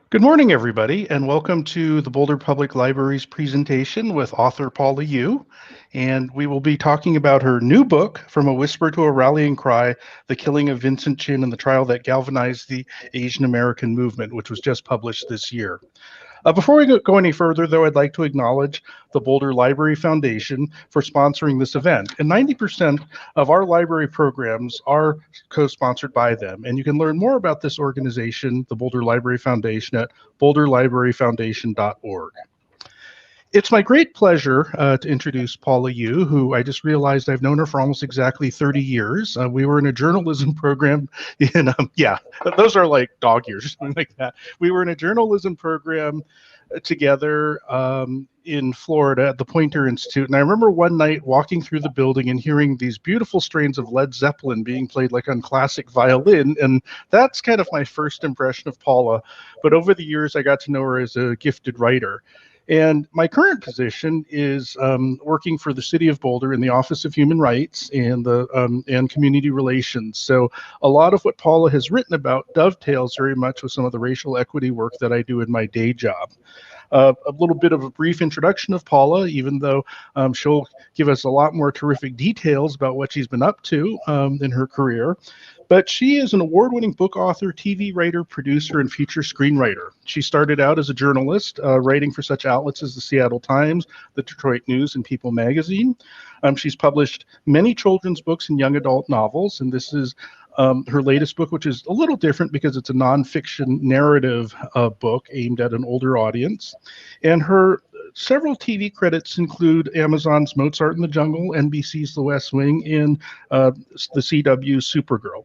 Good morning, everybody, and welcome to the Boulder Public Library's presentation with author Paula Yoo. And we will be talking about her new book, From a Whisper to a Rallying Cry, The Killing of Vincent Chin and the Trial That Galvanized the Asian American Movement, which was just published this year. Before we go any further, though, I'd like to acknowledge the Boulder Library Foundation for sponsoring this event. And 90% of our library programs are co-sponsored by them. And you can learn more about this organization, the Boulder Library Foundation, at boulderlibraryfoundation.org. It's my great pleasure to introduce Paula Yoo, who I just realized I've known her for almost exactly 30 years. We were in a journalism program in, yeah, those are like dog years or something like that. We were in a journalism program together in Florida at the Poynter Institute. And I remember one night walking through the building and hearing these beautiful strains of Led Zeppelin being played like on classic violin. And that's kind of my first impression of Paula. But over the years, I got to know her as a gifted writer. And my current position is working for the City of Boulder in the Office of Human Rights and Community Relations. So a lot of what Paula has written about dovetails very much with some of the racial equity work that I do in my day job. A little bit of a brief introduction of Paula, even though she'll give us a lot more terrific details about what she's been up to in her career. But she is an award-winning book author, TV writer, producer, and feature screenwriter. She started out as a journalist, writing for such outlets as the Seattle Times, the Detroit News, and People magazine. She's published many children's books and young adult novels, and this is her latest book, which is a little different because it's a nonfiction narrative book aimed at an older audience. And her several TV credits include Amazon's Mozart in the Jungle, NBC's The West Wing, and the CW's Supergirl.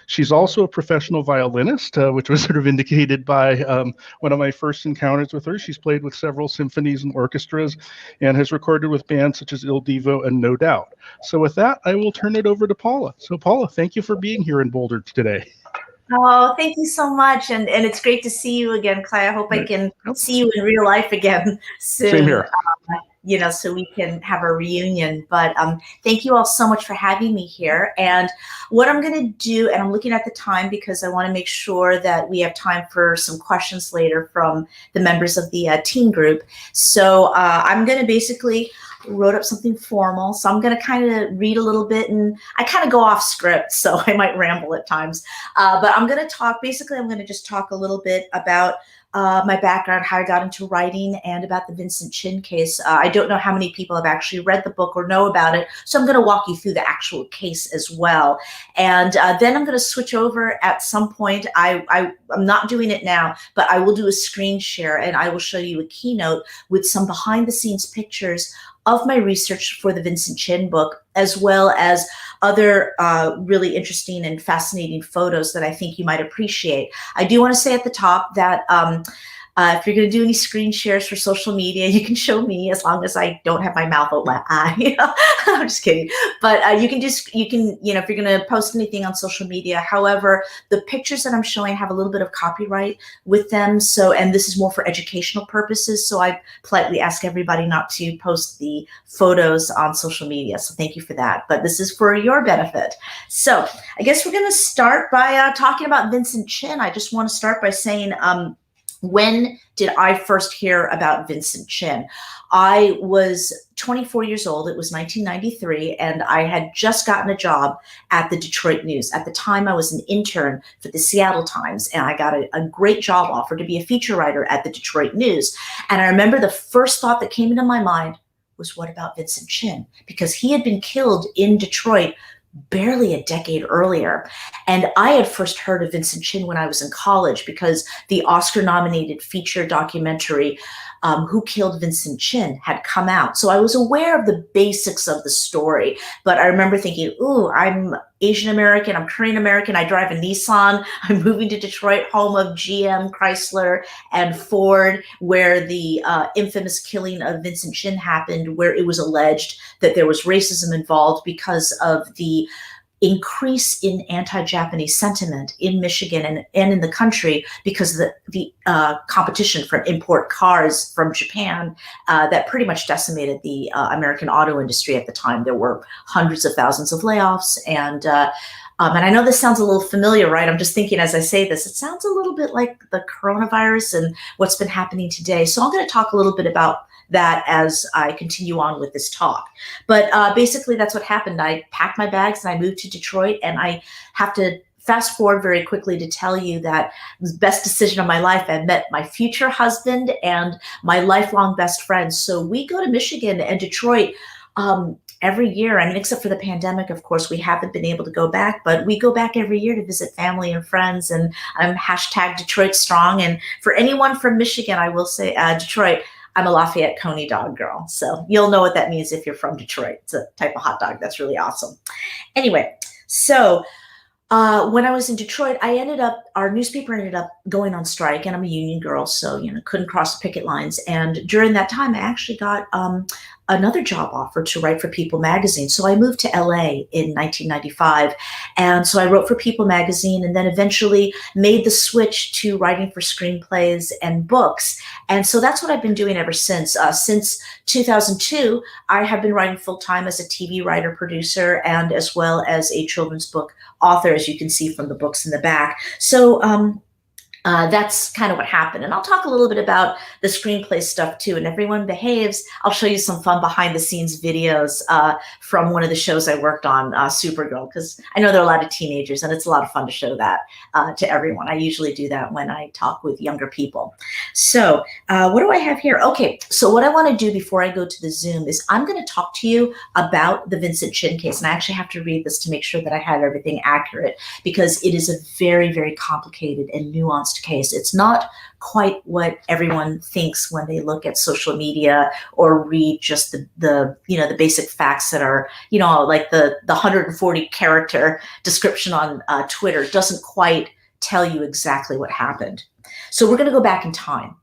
She's also a professional violinist, which was sort of indicated by one of my first encounters with her. She's played with several symphonies and orchestras and has recorded with bands such as Il Divo and No Doubt. So with that, I will turn it over to Paula. So Paula, thank you for being here in Boulder today. Oh, thank you so much. And it's great to see you again, Clay. I hope I can see you in real life again soon. Same here. So we can have a reunion. But thank you all so much for having me here. And what I'm going to do, and I'm looking at the time because I want to make sure that we have time for some questions later from the members of the teen group. So I'm going to basically wrote up something formal. So I'm going to kind of read a little bit, and I kind of go off script, so I might ramble at times. But I'm going to talk, basically, I'm going to just talk a little bit about my background, how I got into writing, and about the Vincent Chin case. I don't know how many people have actually read the book or know about it, so I'm going to walk you through the actual case as well. And then I'm going to switch over at some point. I'm not doing it now, but I will do a screen share, and I will show you a keynote with some behind-the-scenes pictures of my research for the Vincent Chin book, as well as other really interesting and fascinating photos that I think you might appreciate. I do want to say at the top that if you're going to do any screen shares for social media, you can show me as long as I don't have my mouth open. I'm just kidding. But if you're going to post anything on social media. However, the pictures that I'm showing have a little bit of copyright with them. So, and this is more for educational purposes. So I politely ask everybody not to post the photos on social media. So thank you for that. But this is for your benefit. So I guess we're going to start by talking about Vincent Chin. I just want to start by saying, when did I first hear about Vincent Chin? I was 24 years old. It was 1993, and I had just gotten a job at the Detroit News. At the time, I was an intern for the Seattle Times, and I got a great job offer to be a feature writer at the Detroit News. And I remember the first thought that came into my mind was, what about Vincent Chin? Because he had been killed in Detroit barely a decade earlier. And I had first heard of Vincent Chin when I was in college because the Oscar-nominated feature documentary, Who Killed Vincent Chin, had come out. So I was aware of the basics of the story. But I remember thinking, ooh, I'm Asian American, I'm Korean American, I drive a Nissan, I'm moving to Detroit, home of GM, Chrysler, and Ford, where the infamous killing of Vincent Chin happened, where it was alleged that there was racism involved because of the increase in anti-Japanese sentiment in Michigan and in the country because of the competition from import cars from Japan that pretty much decimated the American auto industry at the time. There were hundreds of thousands of layoffs, and And I know this sounds a little familiar, right? I'm just thinking as I say this, it sounds a little bit like the coronavirus and what's been happening today. So I'm going to talk a little bit about that as I continue on with this talk. But basically, that's what happened. I packed my bags and I moved to Detroit, and I have to fast forward very quickly to tell you that it was the best decision of my life. I met my future husband and my lifelong best friend. So we go to Michigan and Detroit every year. I mean, except for the pandemic, of course, we haven't been able to go back, but we go back every year to visit family and friends. And I'm hashtag Detroit Strong. And for anyone from Michigan, I will say Detroit, I'm a Lafayette Coney dog girl. So you'll know what that means if you're from Detroit. It's a type of hot dog that's really awesome. Anyway, so when I was in Detroit, our newspaper ended up going on strike, and I'm a union girl, so, couldn't cross the picket lines. And during that time, I actually got another job offer to write for People magazine. So I moved to LA in 1995. And so I wrote for People magazine, and then eventually made the switch to writing for screenplays and books. And so that's what I've been doing ever since. Since 2002, I have been writing full-time as a TV writer, producer, and as well as a children's book author, as you can see from the books in the back. So that's kind of what happened. And I'll talk a little bit about the screenplay stuff too. And if everyone behaves, I'll show you some fun behind the scenes videos from one of the shows I worked on, Supergirl, because I know there are a lot of teenagers and it's a lot of fun to show that to everyone. I usually do that when I talk with younger people. So what do I have here? Okay, so what I want to do before I go to the Zoom is I'm going to talk to you about the Vincent Chin case. And I actually have to read this to make sure that I have everything accurate, because it is a very, very complicated and nuanced case. It's not quite what everyone thinks when they look at social media or read just the basic facts that are, like the 140 character description on Twitter doesn't quite tell you exactly what happened. So we're going to go back in time.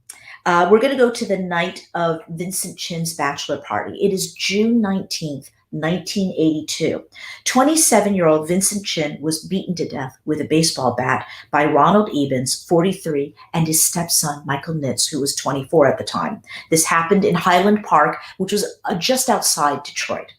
We're going to go to the night of Vincent Chin's bachelor party. It is June 19th, 1982. 27-year-old Vincent Chin was beaten to death with a baseball bat by Ronald Ebens, 43, and his stepson, Michael Nitz, who was 24 at the time. This happened in Highland Park, which was just outside Detroit.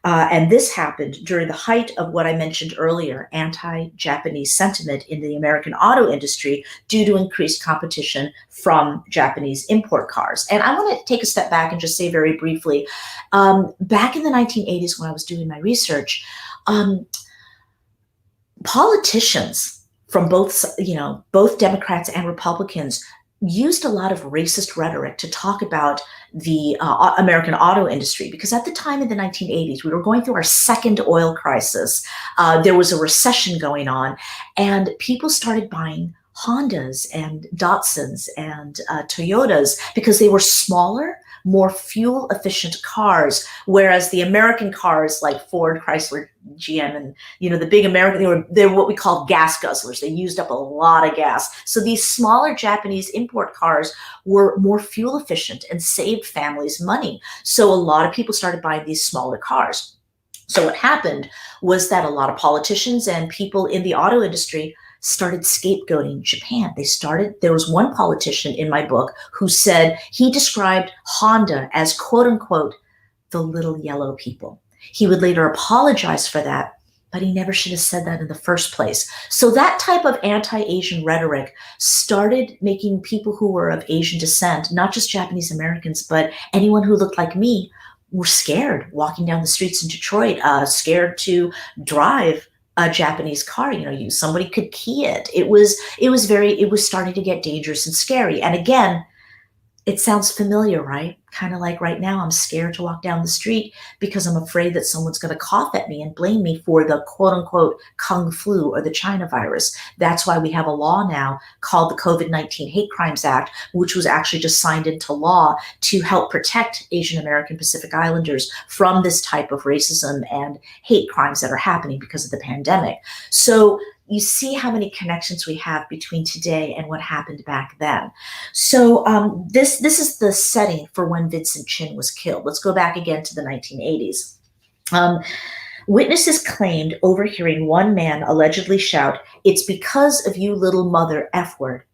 And this happened during the height of what I mentioned earlier, anti-Japanese sentiment in the American auto industry due to increased competition from Japanese import cars. And I want to take a step back and just say very briefly, back in the 1980s when I was doing my research, politicians from both Democrats and Republicans used a lot of racist rhetoric to talk about the American auto industry, because at the time in the 1980s, we were going through our second oil crisis. There was a recession going on, and people started buying Hondas and Datsuns and Toyotas because they were smaller, more fuel efficient cars, whereas the American cars like Ford, Chrysler, GM, and the big American, they were what we call gas guzzlers. They used up a lot of gas. So these smaller Japanese import cars were more fuel efficient and saved families money. So a lot of people started buying these smaller cars. So what happened was that a lot of politicians and people in the auto industry started scapegoating Japan. There was one politician in my book who said he described Honda as, quote unquote, the little yellow people. He would later apologize for that, but he never should have said that in the first place. So that type of anti-Asian rhetoric started making people who were of Asian descent, not just Japanese Americans, but anyone who looked like me, were scared walking down the streets in Detroit, scared to drive a Japanese car. Somebody could key it. It was starting to get dangerous and scary. And again, it sounds familiar, right? Kind of like right now, I'm scared to walk down the street because I'm afraid that someone's going to cough at me and blame me for the quote unquote Kung flu or the China virus. That's why we have a law now called the COVID-19 Hate Crimes Act, which was actually just signed into law to help protect Asian American Pacific Islanders from this type of racism and hate crimes that are happening because of the pandemic. So you see how many connections we have between today and what happened back then. So this is the setting for when Vincent Chin was killed. Let's go back again to the 1980s. Witnesses claimed overhearing one man allegedly shout, "It's because of you little mother F word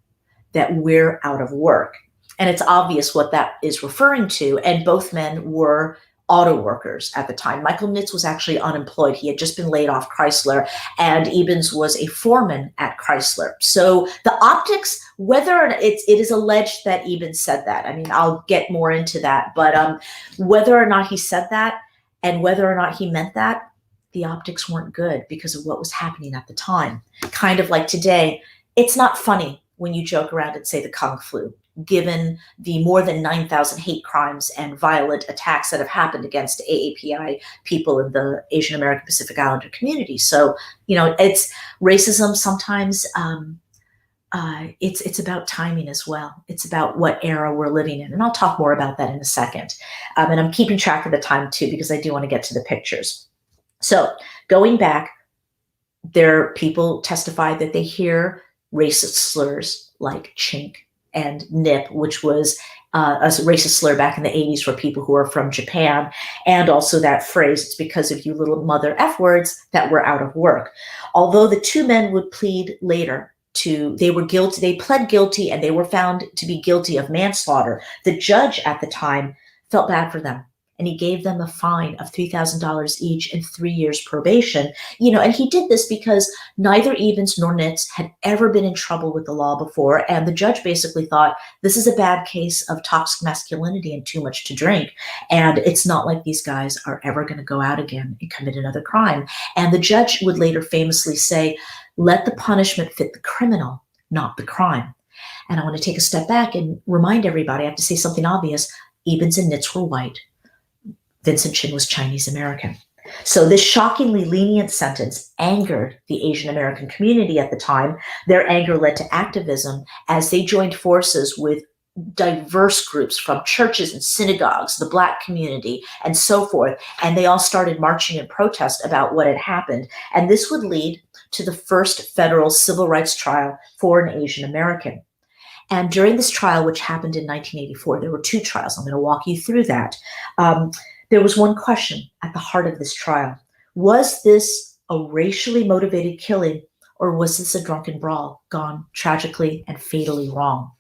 that we're out of work." And it's obvious what that is referring to. And both men were auto workers at the time. Michael Nitz was actually unemployed. He had just been laid off Chrysler, and Ebens was a foreman at Chrysler. So the optics, whether or not it is alleged that Ebens said that, I mean, I'll get more into that, but whether or not he said that and whether or not he meant that, the optics weren't good because of what was happening at the time. Kind of like today, it's not funny when you joke around and say the Kung flu, given the more than 9,000 hate crimes and violent attacks that have happened against AAPI people in the Asian American Pacific Islander community. So, you know, it's racism sometimes, it's about timing as well. It's about what era we're living in. And I'll talk more about that in a second. And I'm keeping track of the time too, because I do want to get to the pictures. So going back, people testify that they hear racist slurs like chink and nip, which was a racist slur back in the 80s for people who are from Japan, and also that phrase, it's because of you little mother F words that we're out of work. Although the two men would plead later they pled guilty and they were found to be guilty of manslaughter. The judge at the time felt bad for them, and he gave them a fine of $3,000 each and 3 years probation. You know, and he did this because neither Ebens nor Nitz had ever been in trouble with the law before, and the judge basically thought this is a bad case of toxic masculinity and too much to drink, and it's not like these guys are ever going to go out again and commit another crime. And the judge would later famously say, "Let the punishment fit the criminal, not the crime." And I want to take a step back and remind everybody, I have to say something obvious. Ebens and Nitz were white. Vincent Chen was Chinese American. So this shockingly lenient sentence angered the Asian American community at the time. Their anger led to activism as they joined forces with diverse groups from churches and synagogues, the Black community, and so forth. And they all started marching in protest about what had happened. And this would lead to the first federal civil rights trial for an Asian American. And during this trial, which happened in 1984, there were two trials. I'm going to walk you through that. There was one question at the heart of this trial. Was this a racially motivated killing, or was this a drunken brawl gone tragically and fatally wrong?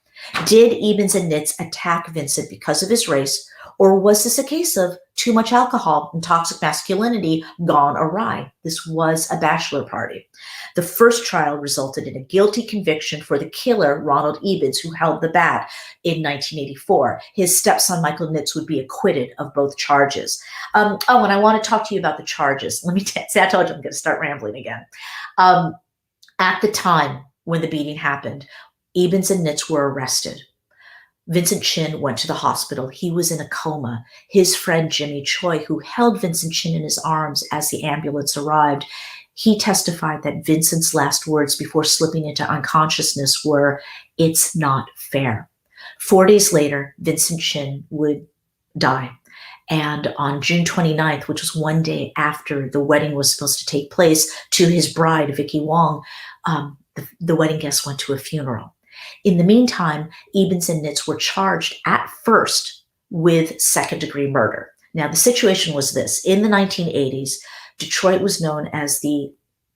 Did Ebens and Nitz attack Vincent because of his race, or was this a case of too much alcohol and toxic masculinity gone awry? This was a bachelor party. The first trial resulted in a guilty conviction for the killer, Ronald Ebens, who held the bat in 1984. His stepson, Michael Nitz, would be acquitted of both charges. And I want to talk to you about the charges. Let me say, I told you I'm going to start rambling again. At the time when the beating happened, Ebens and Nitz were arrested. Vincent Chin went to the hospital. He was in a coma. His friend Jimmy Choi, who held Vincent Chin in his arms as the ambulance arrived, he testified that Vincent's last words before slipping into unconsciousness were, "It's not fair." 4 days later, Vincent Chin would die. And on June 29th, which was one day after the wedding was supposed to take place to his bride, Vicky Wong, the wedding guests went to a funeral. In the meantime, Ebens and Nitz were charged at first with second-degree murder. Now, the situation was this. In the 1980s, Detroit was known as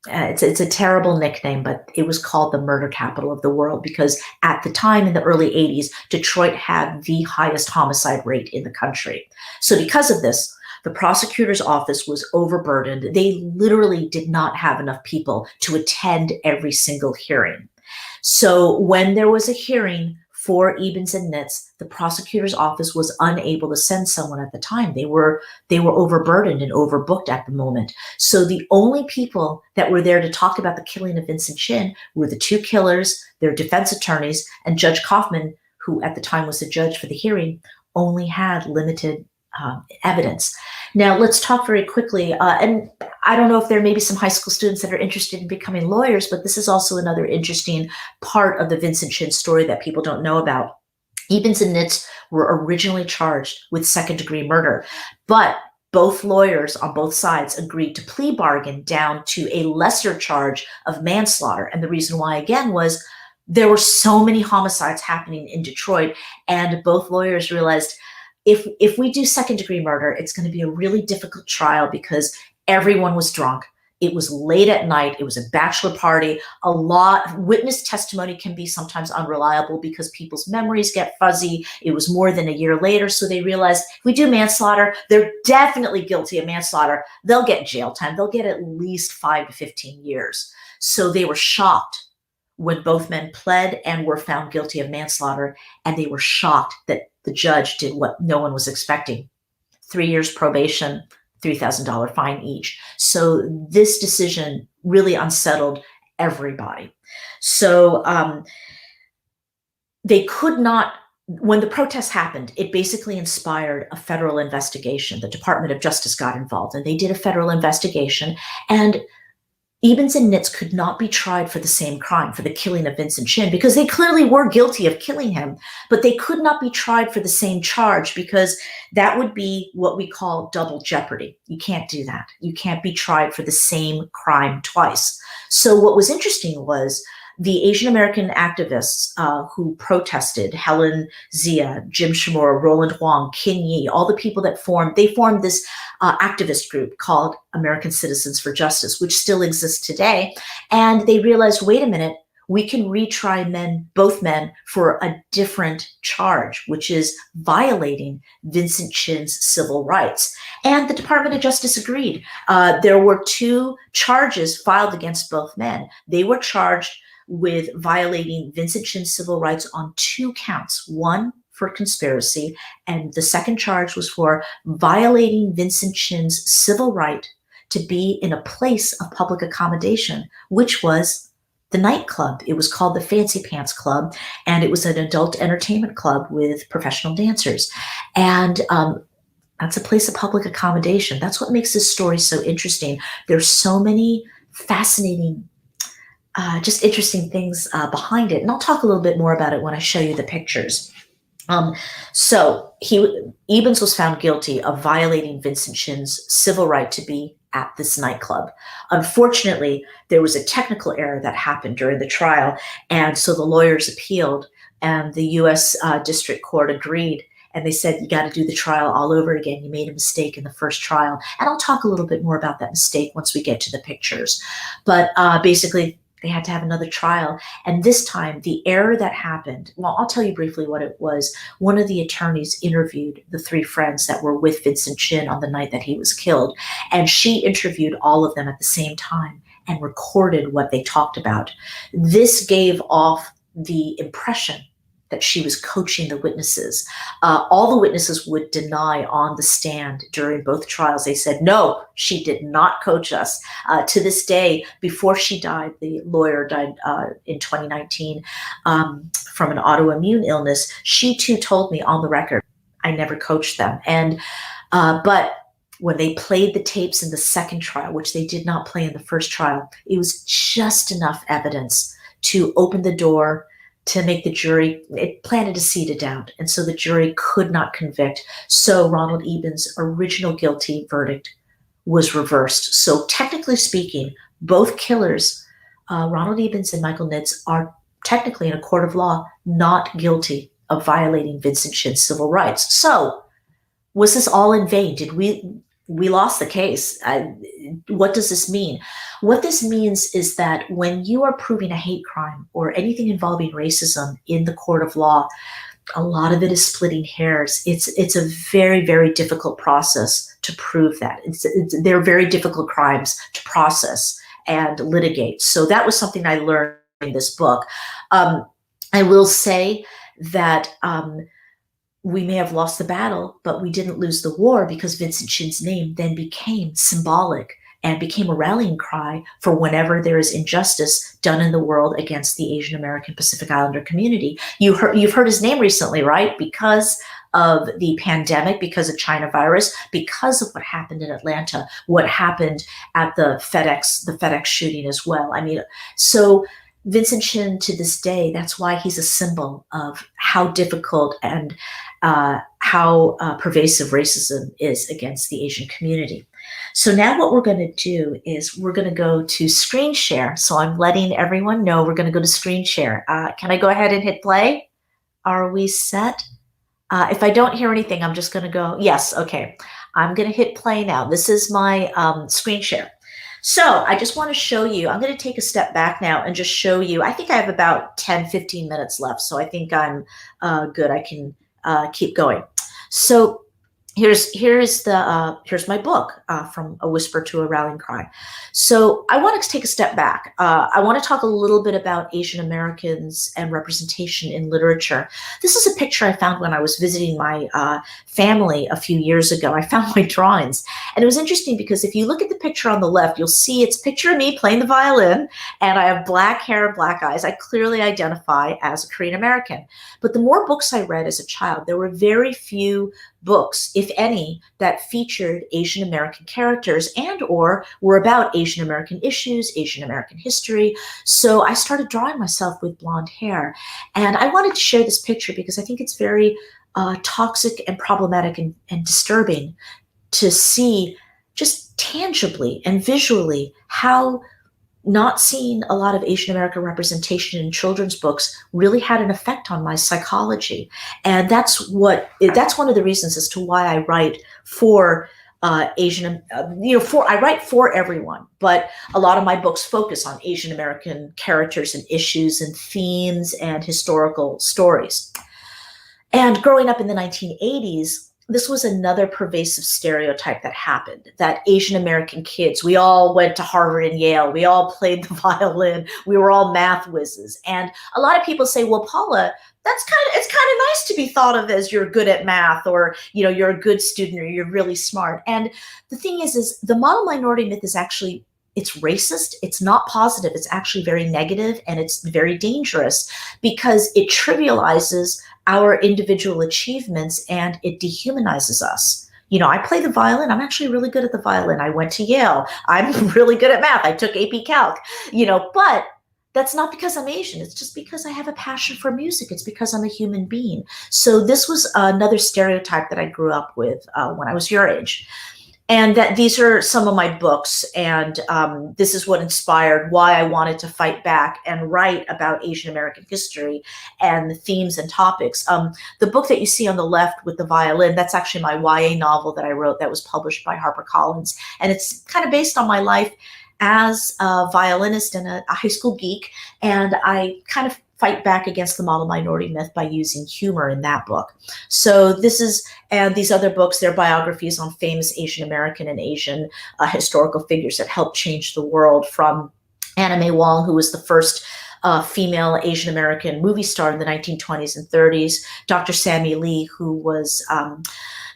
it's a terrible nickname, but it was called the murder capital of the world because at the time in the early 80s, Detroit had the highest homicide rate in the country. So because of this, the prosecutor's office was overburdened. They literally did not have enough people to attend every single hearing. So when there was a hearing for Ebens and Nitz, the prosecutor's office was unable to send someone at the time. They were overburdened and overbooked at the moment. So the only people that were there to talk about the killing of Vincent Chin were the two killers, their defense attorneys, and Judge Kaufman, who at the time was the judge for the hearing, only had limited evidence. Now, let's talk very quickly. And I don't know if there may be some high school students that are interested in becoming lawyers, but this is also another interesting part of the Vincent Chin story that people don't know about. Ebens and Nitz were originally charged with second-degree murder, but both lawyers on both sides agreed to plea bargain down to a lesser charge of manslaughter. And the reason why, again, was there were so many homicides happening in Detroit, and both lawyers realized if we do second-degree murder, it's going to be a really difficult trial because everyone was drunk. It was late at night. It was a bachelor party. Witness testimony can be sometimes unreliable because people's memories get fuzzy. It was more than a year later. So they realized if we do manslaughter, they're definitely guilty of manslaughter. They'll get jail time. They'll get at least 5 to 15 years. So they were shocked when both men pled and were found guilty of manslaughter. And they were shocked that the judge did what no one was expecting. 3 years probation, $3,000 fine each. So this decision really unsettled everybody. So they could not, when the protests happened, it basically inspired a federal investigation. The Department of Justice got involved and they did a federal investigation, and Ebens and Nitz could not be tried for the same crime, for the killing of Vincent Chin, because they clearly were guilty of killing him, but they could not be tried for the same charge because that would be what we call double jeopardy. You can't do that. You can't be tried for the same crime twice. So what was interesting was the Asian American activists who protested, Helen Zia, Jim Shimura, Roland Huang, Kin Yi, all the people that formed this activist group called American Citizens for Justice, which still exists today. And they realized, wait a minute, we can retry both men for a different charge, which is violating Vincent Chin's civil rights. And the Department of Justice agreed. There were 2 charges filed against both men. They were charged with violating Vincent Chin's civil rights on 2 counts, one for conspiracy, and the second charge was for violating Vincent Chin's civil right to be in a place of public accommodation, which was the nightclub. It was called the Fancy Pants Club, and it was an adult entertainment club with professional dancers. And that's a place of public accommodation. That's what makes this story so interesting. There's so many fascinating just interesting things behind it. And I'll talk a little bit more about it when I show you the pictures. So Ebens was found guilty of violating Vincent Chin's civil right to be at this nightclub. Unfortunately, there was a technical error that happened during the trial. And so the lawyers appealed and the U.S. District Court agreed. And they said, you got to do the trial all over again. You made a mistake in the first trial. And I'll talk a little bit more about that mistake once we get to the pictures. But basically, they had to have another trial. And this time, the error that happened, well, I'll tell you briefly what it was. One of the attorneys interviewed the 3 friends that were with Vincent Chin on the night that he was killed. And she interviewed all of them at the same time and recorded what they talked about. This gave off the impression that she was coaching the witnesses. All the witnesses would deny on the stand during both trials. They said, no, she did not coach us. To this day, before she died, the lawyer died in 2019 from an autoimmune illness. She too told me on the record, I never coached them. And but when they played the tapes in the second trial, which they did not play in the first trial, it was just enough evidence to open the door to make the jury, it planted a seed of doubt. And so the jury could not convict. So Ronald Ebens' original guilty verdict was reversed. So technically speaking, both killers, Ronald Ebens and Michael Nitz, are technically in a court of law not guilty of violating Vincent Chin's civil rights. So was this all in vain? Did we lost the case? What does this mean? What this means is that when you are proving a hate crime or anything involving racism in the court of law, a lot of it is splitting hairs. It's a very, very difficult process to prove that. They're very difficult crimes to process and litigate. So that was something I learned in this book. I will say that we may have lost the battle, but we didn't lose the war, because Vincent Chin's name then became symbolic and became a rallying cry for whenever there is injustice done in the world against the Asian American Pacific Islander community. You've heard his name recently, right? Because of the pandemic, because of China virus, because of what happened in Atlanta, what happened at the FedEx shooting as well. I mean, so Vincent Chin, to this day, that's why he's a symbol of how difficult and how pervasive racism is against the Asian community. So now what we're going to do is we're going to go to screen share. So I'm letting everyone know we're going to go to screen share. Can I go ahead and hit play? Are we set? If I don't hear anything, I'm just going to go, yes, okay. I'm going to hit play now. This is my screen share. So I just want to show you, I'm going to take a step back now and just show you, I think I have about 10, 15 minutes left. So I think I'm good. I can keep going. So here's my book, From a Whisper to a Rallying Cry. So I want to take a step back. I want to talk a little bit about Asian Americans and representation in literature. This is a picture I found when I was visiting my family a few years ago. I found my drawings, and it was interesting because if you look at the picture on the left, you'll see it's a picture of me playing the violin, and I have black hair, black eyes. I clearly identify as a Korean American. But the more books I read as a child, there were very few books, if any, that featured Asian American characters and or were about Asian American issues, Asian American history. So I started drawing myself with blonde hair. And I wanted to share this picture because I think it's very toxic and problematic and disturbing to see just tangibly and visually how not seeing a lot of Asian American representation in children's books really had an effect on my psychology. And that's one of the reasons as to why I write for I write for everyone, but a lot of my books focus on Asian American characters and issues and themes and historical stories. And growing up in the 1980s, this was another pervasive stereotype that happened, that Asian American kids, we all went to Harvard and Yale, we all played the violin, we were all math whizzes. And a lot of people say, well, Paula, it's kind of nice to be thought of as you're good at math, or you're a good student, or you're really smart. And the thing is the model minority myth is actually, it's racist. It's not positive. It's actually very negative, and it's very dangerous because it trivializes our individual achievements and it dehumanizes us. I play the violin. I'm actually really good at the violin. I went to Yale. I'm really good at math. I took AP Calc, but that's not because I'm Asian. It's just because I have a passion for music. It's because I'm a human being. So this was another stereotype that I grew up with when I was your age. And that these are some of my books, and this is what inspired why I wanted to fight back and write about Asian American history and the themes and topics. The book that you see on the left with the violin, that's actually my YA novel that I wrote that was published by HarperCollins. And it's kind of based on my life as a violinist and a high school geek. And I kind of fight back against the model minority myth by using humor in that book. So and these other books, they're biographies on famous Asian American and Asian historical figures that helped change the world, from Anna May Wong, who was the first female Asian American movie star in the 1920s and 30s, Dr. Sammy Lee, who was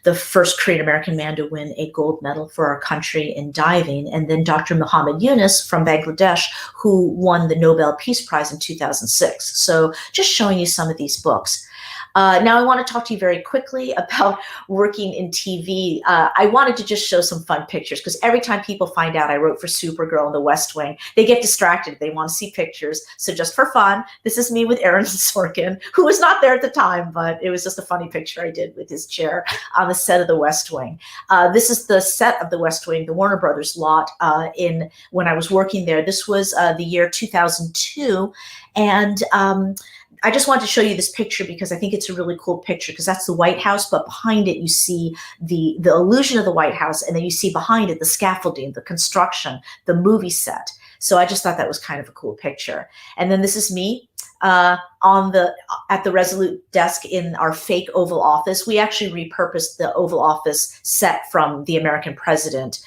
the first Korean American man to win a gold medal for our country in diving, and then Dr. Muhammad Yunus from Bangladesh, who won the Nobel Peace Prize in 2006. So just showing you some of these books. Now I want to talk to you very quickly about working in TV. I wanted to just show some fun pictures because every time people find out I wrote for Supergirl and The West Wing, they get distracted. They want to see pictures. So just for fun, this is me with Aaron Sorkin, who was not there at the time, but it was just a funny picture I did with his chair on the set of The West Wing. This is the set of The West Wing, the Warner Brothers lot when I was working there. This was the year 2002. And I just wanted to show you this picture because I think it's a really cool picture, because that's the White House, but behind it you see the illusion of the White House, and then you see behind it the scaffolding, the construction, the movie set. So I just thought that was kind of a cool picture. And then this is me at the Resolute desk in our fake Oval Office. We actually repurposed the Oval Office set from The American President,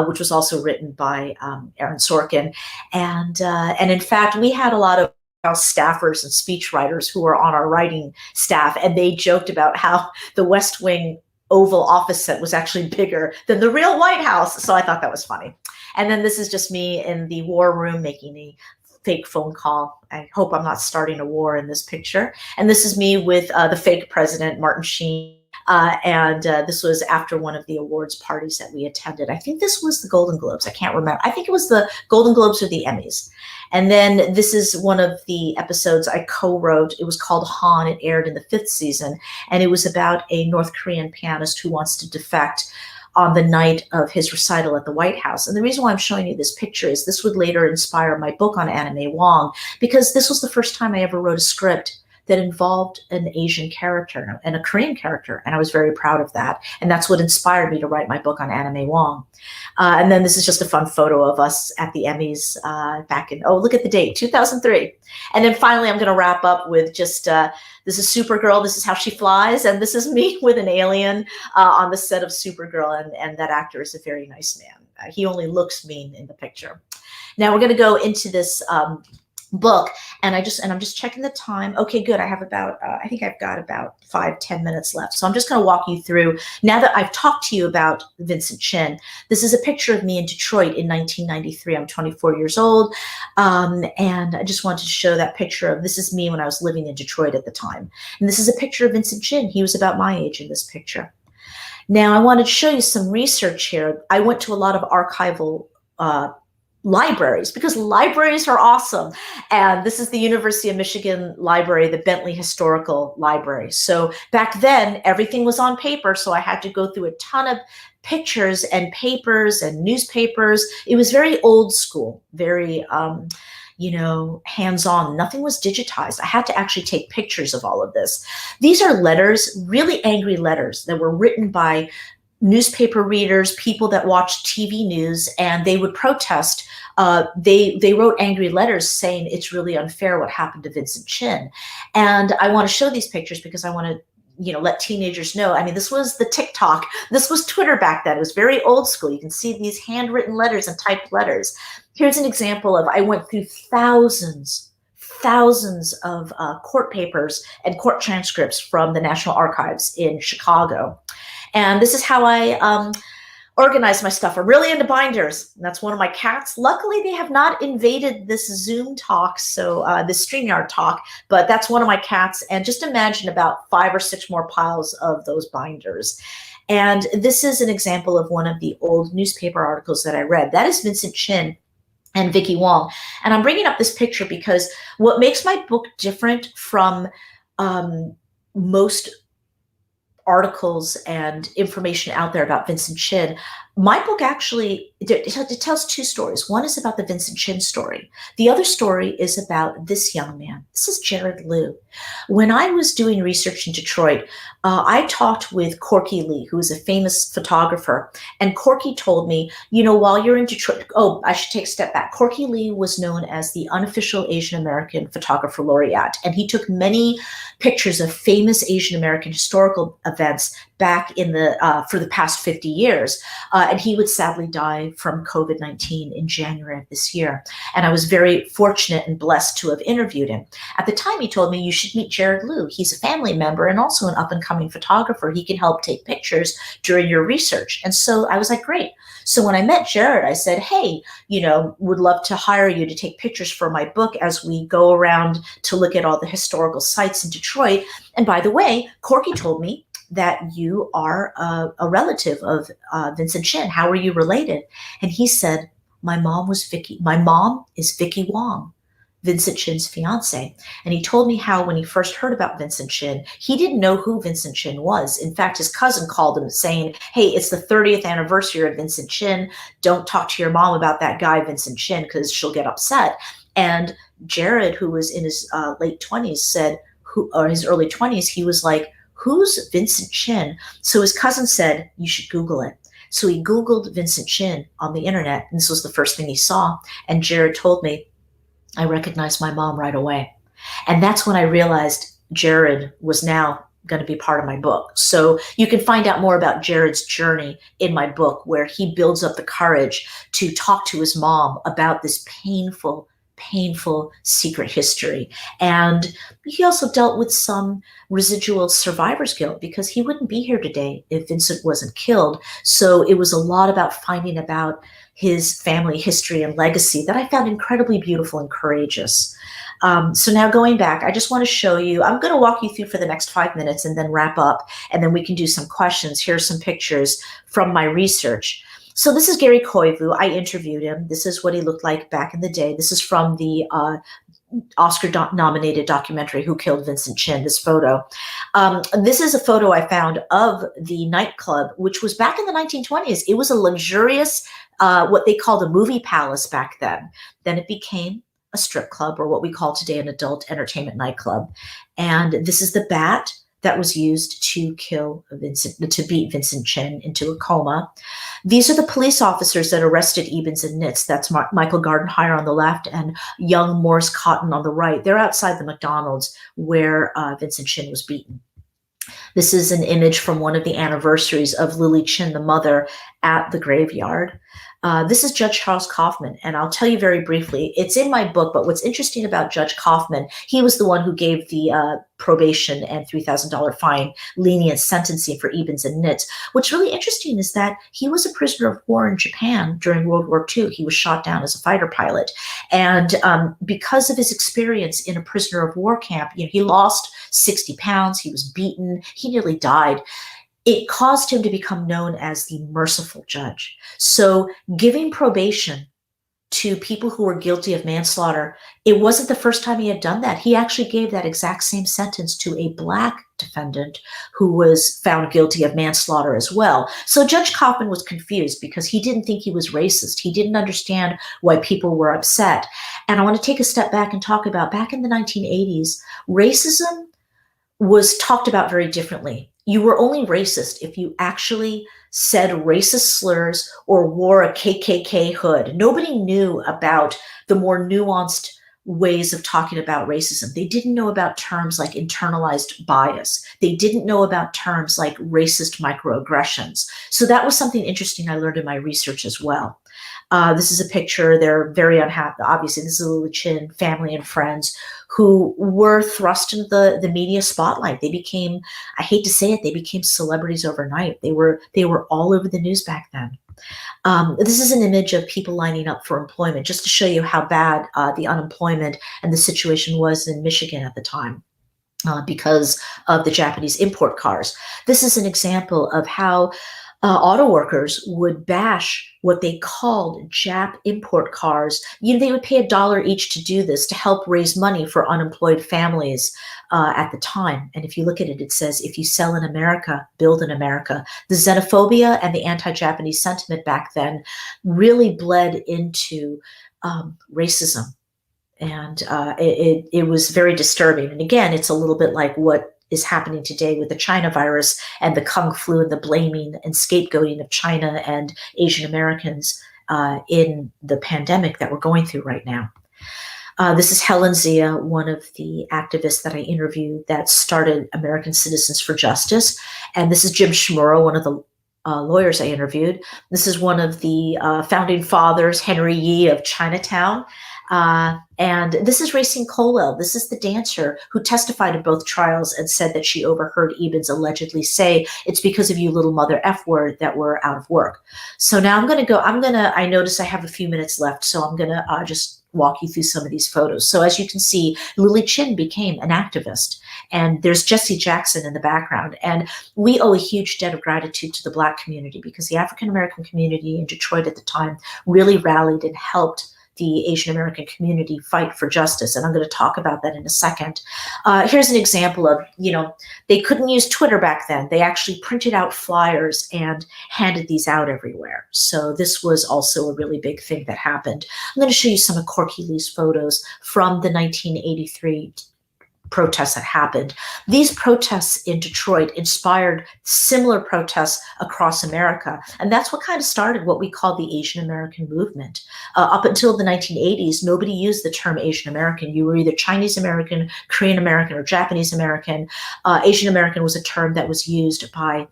which was also written by Aaron Sorkin. And in fact, we had a lot of staffers and speechwriters who were on our writing staff, and they joked about how the West Wing Oval Office set was actually bigger than the real White House. So I thought that was funny. And then this is just me in the war room making a fake phone call. I hope I'm not starting a war in this picture. And this is me with the fake president, Martin Sheen. This was after one of the awards parties that we attended. I think this was the Golden Globes. I can't remember. I think it was the Golden Globes or the Emmys. And then this is one of the episodes I co-wrote. It was called Han. It aired in the 5th season. And it was about a North Korean pianist who wants to defect on the night of his recital at the White House. And the reason why I'm showing you this picture is this would later inspire my book on Anna May Wong, because this was the first time I ever wrote a script that involved an Asian character and a Korean character, and I was very proud of that. And that's what inspired me to write my book on Anime Wong. And then this is just a fun photo of us at the Emmys back in, oh, look at the date, 2003. And then finally, I'm going to wrap up with just, this is Supergirl, this is how she flies, and this is me with an alien on the set of Supergirl, and that actor is a very nice man. He only looks mean in the picture. Now we're going to go into this book, and I'm just checking the time. Okay, good. I have about I think I've got about 5-10 minutes left. So I'm just going to walk you through, now that I've talked to you about Vincent Chen. This is a picture of me in Detroit in 1993. I'm 24 years old, and I just wanted to show that picture of, this is me when I was living in Detroit at the time. And this is a picture of Vincent Chen. He was about my age in this picture. Now I wanted to show you some research here. I went to a lot of archival libraries, because libraries are awesome. And this is the University of Michigan Library, the Bentley Historical Library. So back then, everything was on paper. So I had to go through a ton of pictures and papers and newspapers. It was very old school, very, hands-on. Nothing was digitized. I had to actually take pictures of all of this. These are letters, really angry letters that were written by newspaper readers, people that watched TV news, and they would protest. They wrote angry letters saying it's really unfair what happened to Vincent Chen. And I want to show these pictures because I want to, let teenagers know. I mean, this was the TikTok. This was Twitter back then. It was very old school. You can see these handwritten letters and typed letters. Here's an example of, I went through thousands of court papers and court transcripts from the National Archives in Chicago. And this is how I organize my stuff. I'm really into binders. And that's one of my cats. Luckily, they have not invaded this Zoom talk, so this StreamYard talk, but that's one of my cats. And just imagine about 5 or 6 more piles of those binders. And this is an example of one of the old newspaper articles that I read. That is Vincent Chen and Vicky Wong. And I'm bringing up this picture because what makes my book different from most articles and information out there about Vincent Chen, my book actually, it tells 2 stories. One is about the Vincent Chen story. The other story is about this young man. This is Jared Liu. When I was doing research in Detroit, I talked with Corky Lee, who is a famous photographer. And Corky told me, while you're in Detroit, I should take a step back. Corky Lee was known as the unofficial Asian American photographer laureate. And he took many pictures of famous Asian American historical events back in for the past 50 years. And he would sadly die from COVID-19 in January of this year. And I was very fortunate and blessed to have interviewed him. At the time, he told me, you should meet Jared Liu. He's a family member and also an up-and-coming photographer. He can help take pictures during your research. And so I was like, great. So when I met Jared, I said, hey, would love to hire you to take pictures for my book as we go around to look at all the historical sites in Detroit. And by the way, Corky told me that you are a relative of Vincent Chen. How are you related? And he said, my mom is Vicky Wong, Vincent Chen's fiance. And he told me how when he first heard about Vincent Chen, he didn't know who Vincent Chen was. In fact, his cousin called him saying, hey, it's the 30th anniversary of Vincent Chen. Don't talk to your mom about that guy, Vincent Chen, because she'll get upset. And Jared, who was in his late 20s, said, or his early 20s, he was like, who's Vincent Chen? So his cousin said, you should Google it. So he Googled Vincent Chen on the internet, and this was the first thing he saw. And Jared told me, I recognized my mom right away. And that's when I realized Jared was now going to be part of my book. So you can find out more about Jared's journey in my book, where he builds up the courage to talk to his mom about this painful secret history. And he also dealt with some residual survivor's guilt, because he wouldn't be here today if Vincent wasn't killed. So it was a lot about finding about his family history and legacy that I found incredibly beautiful and courageous. So now going back, I just want to show you, I'm going to walk you through for the next 5 minutes and then wrap up, and then we can do some questions. Here are some pictures from my research. So this is Gary Koivu. I interviewed him. This is what he looked like back in the day. This is from the Oscar-nominated documentary, Who Killed Vincent Chen, this photo. This is a photo I found of the nightclub, which was back in the 1920s. It was a luxurious, what they called a movie palace back then. Then it became a strip club, or what we call today an adult entertainment nightclub. And this is the bat that was used to beat Vincent Chen into a coma. These are the police officers that arrested Ebens and Nitz. That's Michael Gardenhire on the left and young Morris Cotton on the right. They're outside the McDonald's where Vincent Chen was beaten. This is an image from one of the anniversaries of Lily Chin, the mother, at the graveyard. This is Judge Charles Kaufman, and I'll tell you very briefly, it's in my book, but what's interesting about Judge Kaufman, he was the one who gave the probation and $3,000 fine lenient sentencing for Ebens and Nitz. What's really interesting is that he was a prisoner of war in Japan during World War II. He was shot down as a fighter pilot. And because of his experience in a prisoner of war camp, he lost 60 pounds, he was beaten, he nearly died. It caused him to become known as the merciful judge. So giving probation to people who were guilty of manslaughter, it wasn't the first time he had done that. He actually gave that exact same sentence to a Black defendant who was found guilty of manslaughter as well. So Judge Kaufman was confused because he didn't think he was racist. He didn't understand why people were upset. And I want to take a step back and talk about back in the 1980s, racism was talked about very differently. You were only racist if you actually said racist slurs or wore a KKK hood. Nobody knew about the more nuanced ways of talking about racism. They didn't know about terms like internalized bias. They didn't know about terms like racist microaggressions. So that was something interesting I learned in my research as well. This is a picture. They're very unhappy. Obviously, this is Lily Chin, family and friends who were thrust into the media spotlight. They became, I hate to say it, they became celebrities overnight. They were all over the news back then. This is an image of people lining up for employment, just to show you how bad the unemployment and the situation was in Michigan at the time. Because of the Japanese import cars. This is an example of how auto workers would bash what they called Jap import cars. They would pay $1 each to do this to help raise money for unemployed families at the time. And if you look at it, it says, if you sell in America, build in America. The xenophobia and the anti-Japanese sentiment back then really bled into racism. And it was very disturbing. And again, it's a little bit like what is happening today with the China virus and the Kung flu and the blaming and scapegoating of China and Asian Americans in the pandemic that we're going through right now. This is Helen Zia, one of the activists that I interviewed that started American Citizens for Justice. And this is Jim Shimura, one of the lawyers I interviewed. This is one of the founding fathers, Henry Yi of Chinatown. And this is Racine Colwell. This is the dancer who testified in both trials and said that she overheard Ebens allegedly say, it's because of you little mother F word that we're out of work. So now I notice I have a few minutes left, so I'm going to just walk you through some of these photos. So as you can see, Lily Chin became an activist, and there's Jesse Jackson in the background. And we owe a huge debt of gratitude to the Black community because the African-American community in Detroit at the time really rallied and helped the Asian American community fight for justice. And I'm going to talk about that in a second. Here's an example of, they couldn't use Twitter back then. They actually printed out flyers and handed these out everywhere. So this was also a really big thing that happened. I'm going to show you some of Corky Lee's photos from the 1983 protests that happened. These protests in Detroit inspired similar protests across America. And that's what kind of started what we call the Asian American movement. Up until the 1980s, nobody used the term Asian American. You were either Chinese American, Korean American, or Japanese American. Asian American was a term that was used by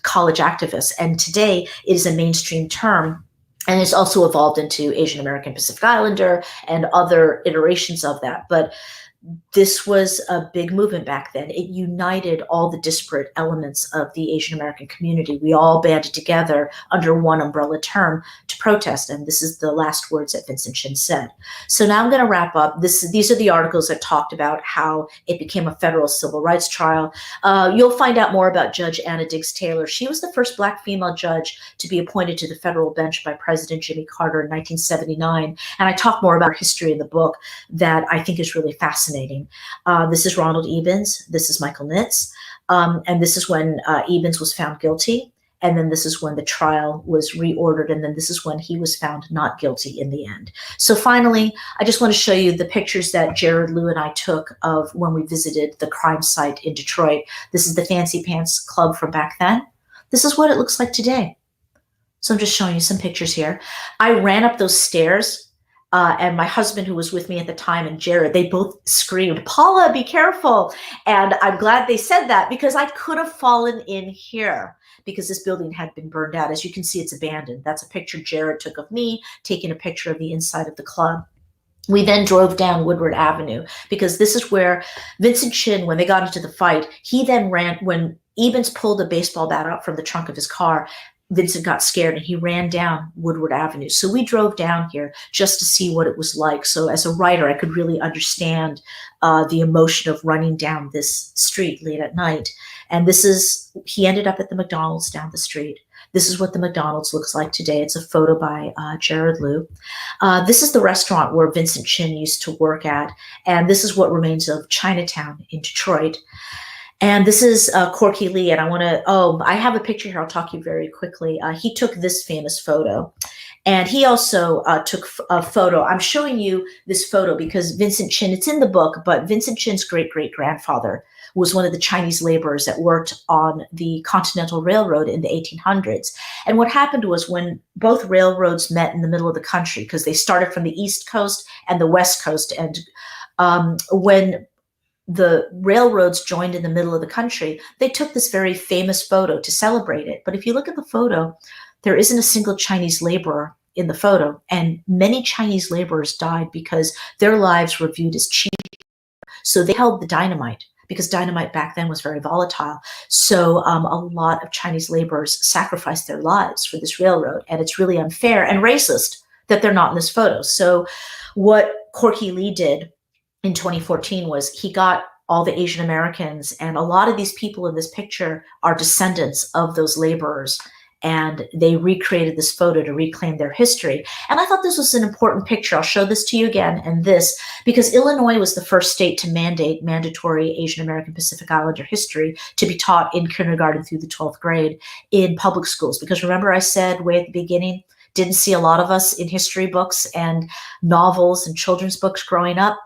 college activists. And today it is a mainstream term. And it's also evolved into Asian American Pacific Islander and other iterations of that. But this was a big movement back then. It united all the disparate elements of the Asian American community. We all banded together under one umbrella term to protest. And this is the last words that Vincent Chen said. So now I'm going to wrap up. These are the articles that talked about how it became a federal civil rights trial. You'll find out more about Judge Anna Diggs Taylor. She was the first Black female judge to be appointed to the federal bench by President Jimmy Carter in 1979. And I talk more about her history in the book that I think is really fascinating. This is Ronald Ebens. This is Michael Nitz. And this is when Ebens was found guilty. And then this is when the trial was reordered. And then this is when he was found not guilty in the end. So finally, I just want to show you the pictures that Jared Lew and I took of when we visited the crime site in Detroit. This is the Fancy Pants Club from back then. This is what it looks like today. So I'm just showing you some pictures here. I ran up those stairs. And my husband, who was with me at the time, and Jared, they both screamed, "Paula, be careful." And I'm glad they said that, because I could have fallen in here, because this building had been burned out. As you can see, it's abandoned. That's a picture Jared took of me, taking a picture of the inside of the club. We then drove down Woodward Avenue, because this is where Vincent Chin, when they got into the fight, he then ran. When Ebens pulled a baseball bat out from the trunk of his car, Vincent got scared and he ran down Woodward Avenue. So we drove down here just to see what it was like. So as a writer, I could really understand the emotion of running down this street late at night. And he ended up at the McDonald's down the street. This is what the McDonald's looks like today. It's a photo by Jared Lew. This is the restaurant where Vincent Chin used to work at. And this is what remains of Chinatown in Detroit. And this is Corky Lee, and I have a picture here. I'll talk to you very quickly. He took this famous photo, and he also took a photo. I'm showing you this photo because Vincent Chin, it's in the book, but Vincent Chin's great-great-grandfather was one of the Chinese laborers that worked on the Continental Railroad in the 1800s. And what happened was, when both railroads met in the middle of the country, because they started from the East Coast and the West Coast, and when the railroads joined in the middle of the country, they took this very famous photo to celebrate it. But if you look at the photo, there isn't a single Chinese laborer in the photo. And many Chinese laborers died because their lives were viewed as cheap. So they held the dynamite, because dynamite back then was very volatile. So a lot of Chinese laborers sacrificed their lives for this railroad. And it's really unfair and racist that they're not in this photo. So what Corky Lee did in 2014 was he got all the Asian Americans, and a lot of these people in this picture are descendants of those laborers, and they recreated this photo to reclaim their history. And I thought this was an important picture. I'll show this to you again, and this, because Illinois was the first state to mandate mandatory Asian American Pacific Islander history to be taught in kindergarten through the 12th grade in public schools. Because remember, I said way at the beginning, didn't see a lot of us in history books and novels and children's books growing up.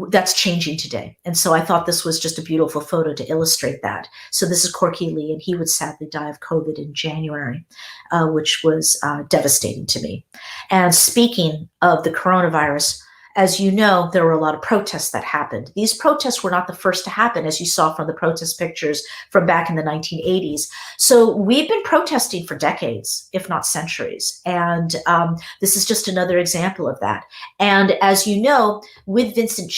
That's changing today. And so I thought this was just a beautiful photo to illustrate that. So this is Corky Lee, and he would sadly die of COVID in January, which was devastating to me. And speaking of the coronavirus, as you know, there were a lot of protests that happened. These protests were not the first to happen, as you saw from the protest pictures from back in the 1980s. So we've been protesting for decades, if not centuries. And this is just another example of that. And as you know, with Vincent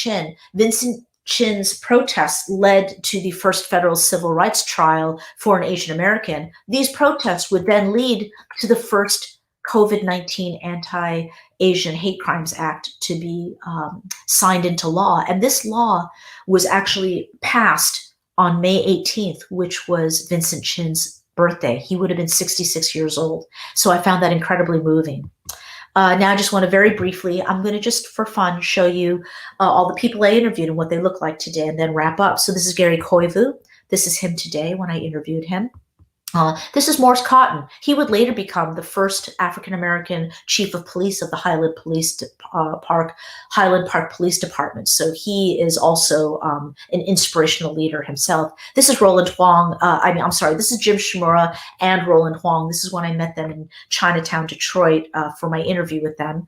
Chin's protests led to the first federal civil rights trial for an Asian American. These protests would then lead to the first COVID-19 Anti-Asian Hate Crimes Act to be signed into law. And this law was actually passed on May 18th, which was Vincent Chin's birthday. He would have been 66 years old. So I found that incredibly moving. Now I just want to very briefly, I'm going to just for fun show you all the people I interviewed and what they look like today, and then wrap up. So this is Gary Koivu. This is him today when I interviewed him. This is Morris Cotton. He would later become the first African-American chief of police of the Highland Park Police Department. So he is also an inspirational leader himself. This is Roland Huang. This is Jim Shimura and Roland Huang. This is when I met them in Chinatown, Detroit, for my interview with them.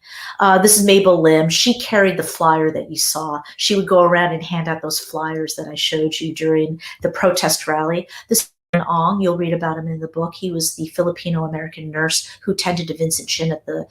This is Mabel Lim. She carried the flyer that you saw. She would go around and hand out those flyers that I showed you during the protest rally. This Ong, you'll read about him in the book. He was the Filipino-American nurse who tended to Vincent Chin at the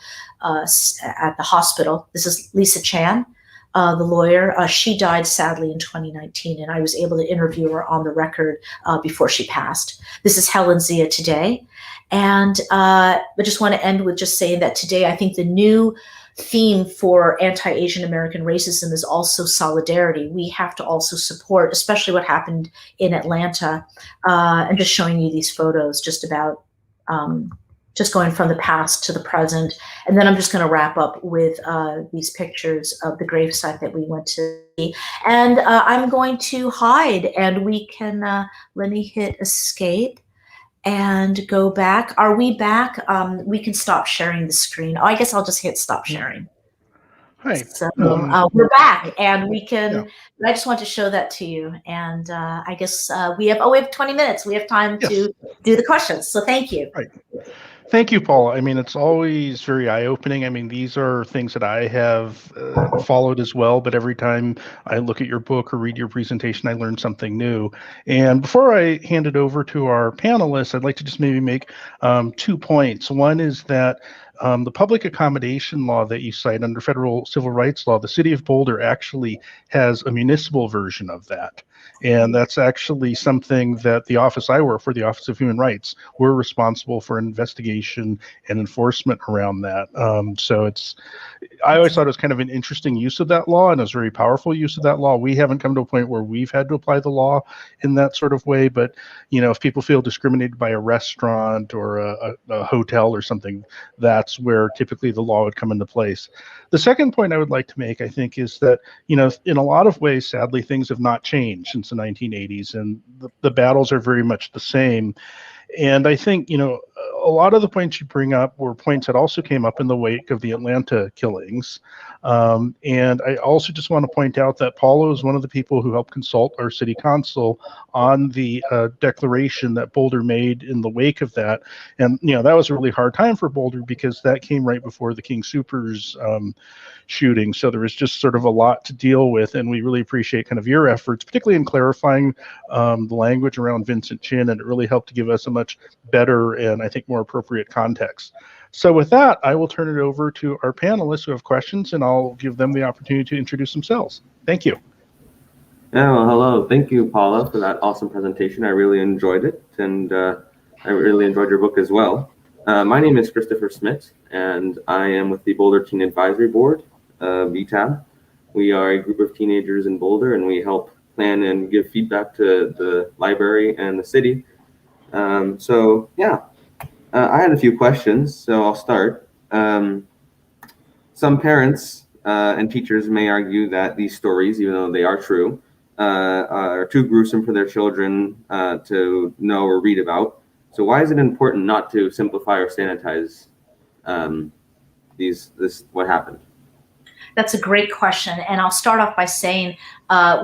hospital. This is Lisa Chan, the lawyer. She died sadly in 2019, and I was able to interview her on the record before she passed. This is Helen Zia today. And I just want to end with just saying that today I think the new theme for anti-Asian American racism is also solidarity. We have to also support, especially what happened in Atlanta, and just showing you these photos just about just going from the past to the present. And then I'm just going to wrap up with these pictures of the gravesite that we went to see. And I'm going to hide, and we can, let me hit escape. and go back. Are we back? We can stop sharing the screen. Oh, I guess I'll just hit stop sharing. Hi. So we're back, and we can. Yeah. I just want to show that to you, and I guess we have 20 minutes. We have time to do the questions. So thank you. Right. Thank you, Paula. I mean, it's always very eye-opening. I mean, these are things that I have followed as well, but every time I look at your book or read your presentation, I learn something new. And before I hand it over to our panelists, I'd like to just maybe make 2 points. One is that the public accommodation law that you cite under federal civil rights law, the city of Boulder actually has a municipal version of that. And that's actually something that the office I work for, the Office of Human Rights, we're responsible for investigation and enforcement around that. So I always thought it was kind of an interesting use of that law, and it was a very powerful use of that law. We haven't come to a point where we've had to apply the law in that sort of way, but if people feel discriminated by a restaurant or a hotel or something, that's where typically the law would come into place. The second point I would like to make, I think, is that in a lot of ways, sadly, things have not changed since the 1980s, and the battles are very much the same. And I think, a lot of the points you bring up were points that also came up in the wake of the Atlanta killings. And I also just want to point out that Paula is one of the people who helped consult our city council on the declaration that Boulder made in the wake of that. And, that was a really hard time for Boulder because that came right before the King Soopers shooting. So there was just sort of a lot to deal with. And we really appreciate kind of your efforts, particularly in clarifying the language around Vincent Chen. And it really helped to give us a much better and I think more appropriate context. So with that, I will turn it over to our panelists who have questions, and I'll give them the opportunity to introduce themselves. Thank you. Yeah, well, hello. Thank you, Paula, for that awesome presentation. I really enjoyed it, and I really enjoyed your book as well. My name is Christopher Smith, and I am with the Boulder Teen Advisory Board, BTAB. We are a group of teenagers in Boulder, and we help plan and give feedback to the library and the city. I had a few questions, so I'll start. Some parents and teachers may argue that these stories, even though they are true, are too gruesome for their children to know or read about. So why is it important not to simplify or sanitize what happened? That's a great question. And I'll start off by saying,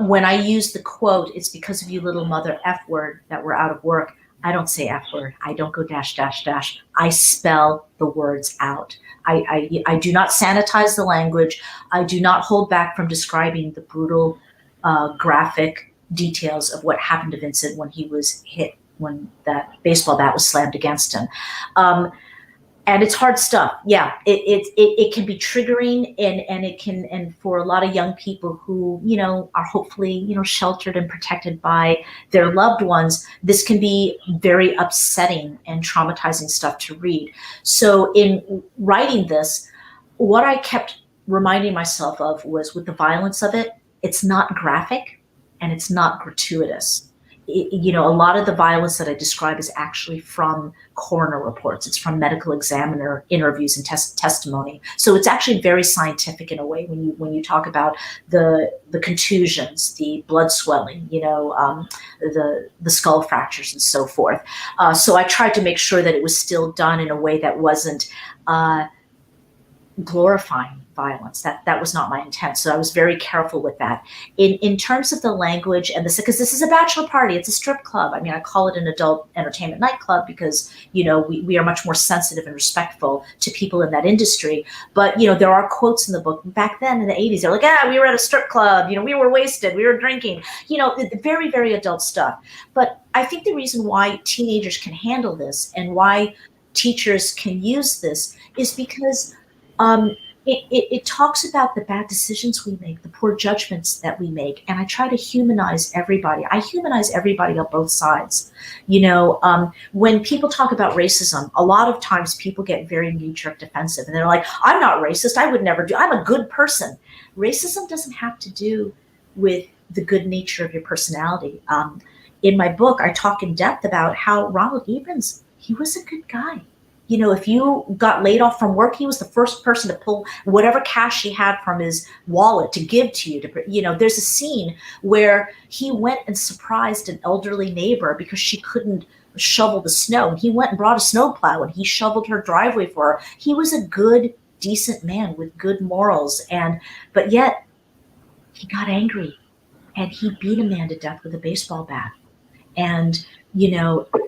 when I use the quote, it's because of you little mother F word that we're out of work. I don't say F word. I don't go dash, dash, dash. I spell the words out. I do not sanitize the language. I do not hold back from describing the brutal, graphic details of what happened to Vincent when he was hit, when that baseball bat was slammed against him. And it's hard stuff. Yeah, it can be triggering, and for a lot of young people who, are hopefully, sheltered and protected by their loved ones, this can be very upsetting and traumatizing stuff to read. So in writing this, what I kept reminding myself of was, with the violence of it, it's not graphic and it's not gratuitous. A lot of the violence that I describe is actually from coroner reports. It's from medical examiner interviews and testimony. So it's actually very scientific in a way when you talk about the contusions, the blood swelling, the skull fractures and so forth. So I tried to make sure that it was still done in a way that wasn't glorifying violence. That was not my intent. So I was very careful with that. In terms of the language and because this is a bachelor party, it's a strip club. I mean, I call it an adult entertainment nightclub because, we are much more sensitive and respectful to people in that industry. But, there are quotes in the book. Back then in the 80s, they're like, we were at a strip club, we were wasted, we were drinking, very, very adult stuff. But I think the reason why teenagers can handle this and why teachers can use this is because it talks about the bad decisions we make, the poor judgments that we make. And I try to humanize everybody. I humanize everybody on both sides. When people talk about racism, a lot of times people get very knee-jerk defensive. And they're like, I'm not racist. I would never do. I'm a good person. Racism doesn't have to do with the good nature of your personality. In my book, I talk in depth about how Ronald Evans, he was a good guy. If you got laid off from work, he was the first person to pull whatever cash he had from his wallet to give to you. There's a scene where he went and surprised an elderly neighbor because she couldn't shovel the snow. And he went and brought a snowplow and he shoveled her driveway for her. He was a good, decent man with good morals. But yet he got angry and he beat a man to death with a baseball bat. And,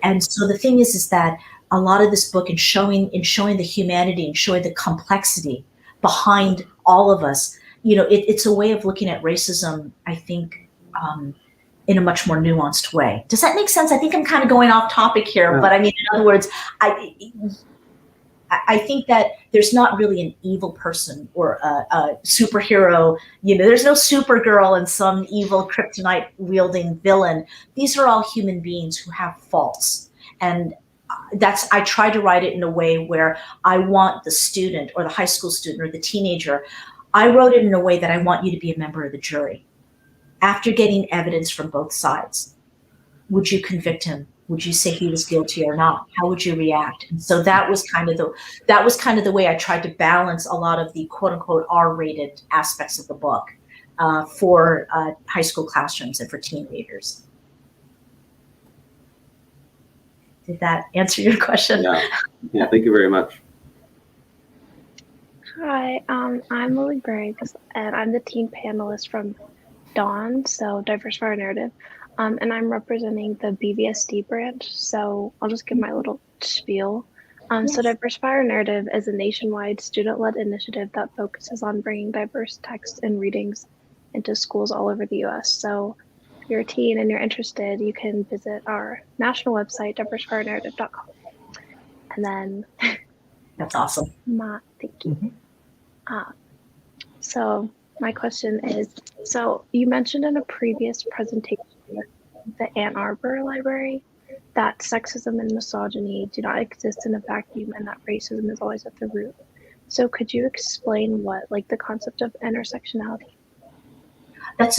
and so the thing is that a lot of this book in showing the humanity and showing the complexity behind all of us, it's a way of looking at racism, I think, in a much more nuanced way. Does that make sense? I think I'm kind of going off topic here, yeah. But I mean, in other words, I think that there's not really an evil person or a superhero. There's no Supergirl and some evil kryptonite wielding villain. These are all human beings who have faults. And I try to write it in a way where I want the student or the high school student or the teenager, I wrote it in a way that I want you to be a member of the jury. After getting evidence from both sides, would you convict him? Would you say he was guilty or not? How would you react? And so that was kind of the way I tried to balance a lot of the quote unquote R-rated aspects of the book for high school classrooms and for teenagers. Did that answer your question? Yeah, thank you very much. Hi, I'm Lily Briggs, and I'm the teen panelist from Dawn, so Diversify Narrative, and I'm representing the BVSD branch, so I'll just give my little spiel. Yes. So Diversify Narrative is a nationwide student-led initiative that focuses on bringing diverse texts and readings into schools all over the U.S. So if you're a teen and you're interested, you can visit our national website, diversifynarrative.com. And then... That's awesome. Thank you. Mm-hmm. So my question is, so you mentioned in a previous presentation, the Ann Arbor Library, that sexism and misogyny do not exist in a vacuum and that racism is always at the root. So could you explain what, like the concept of intersectionality? That's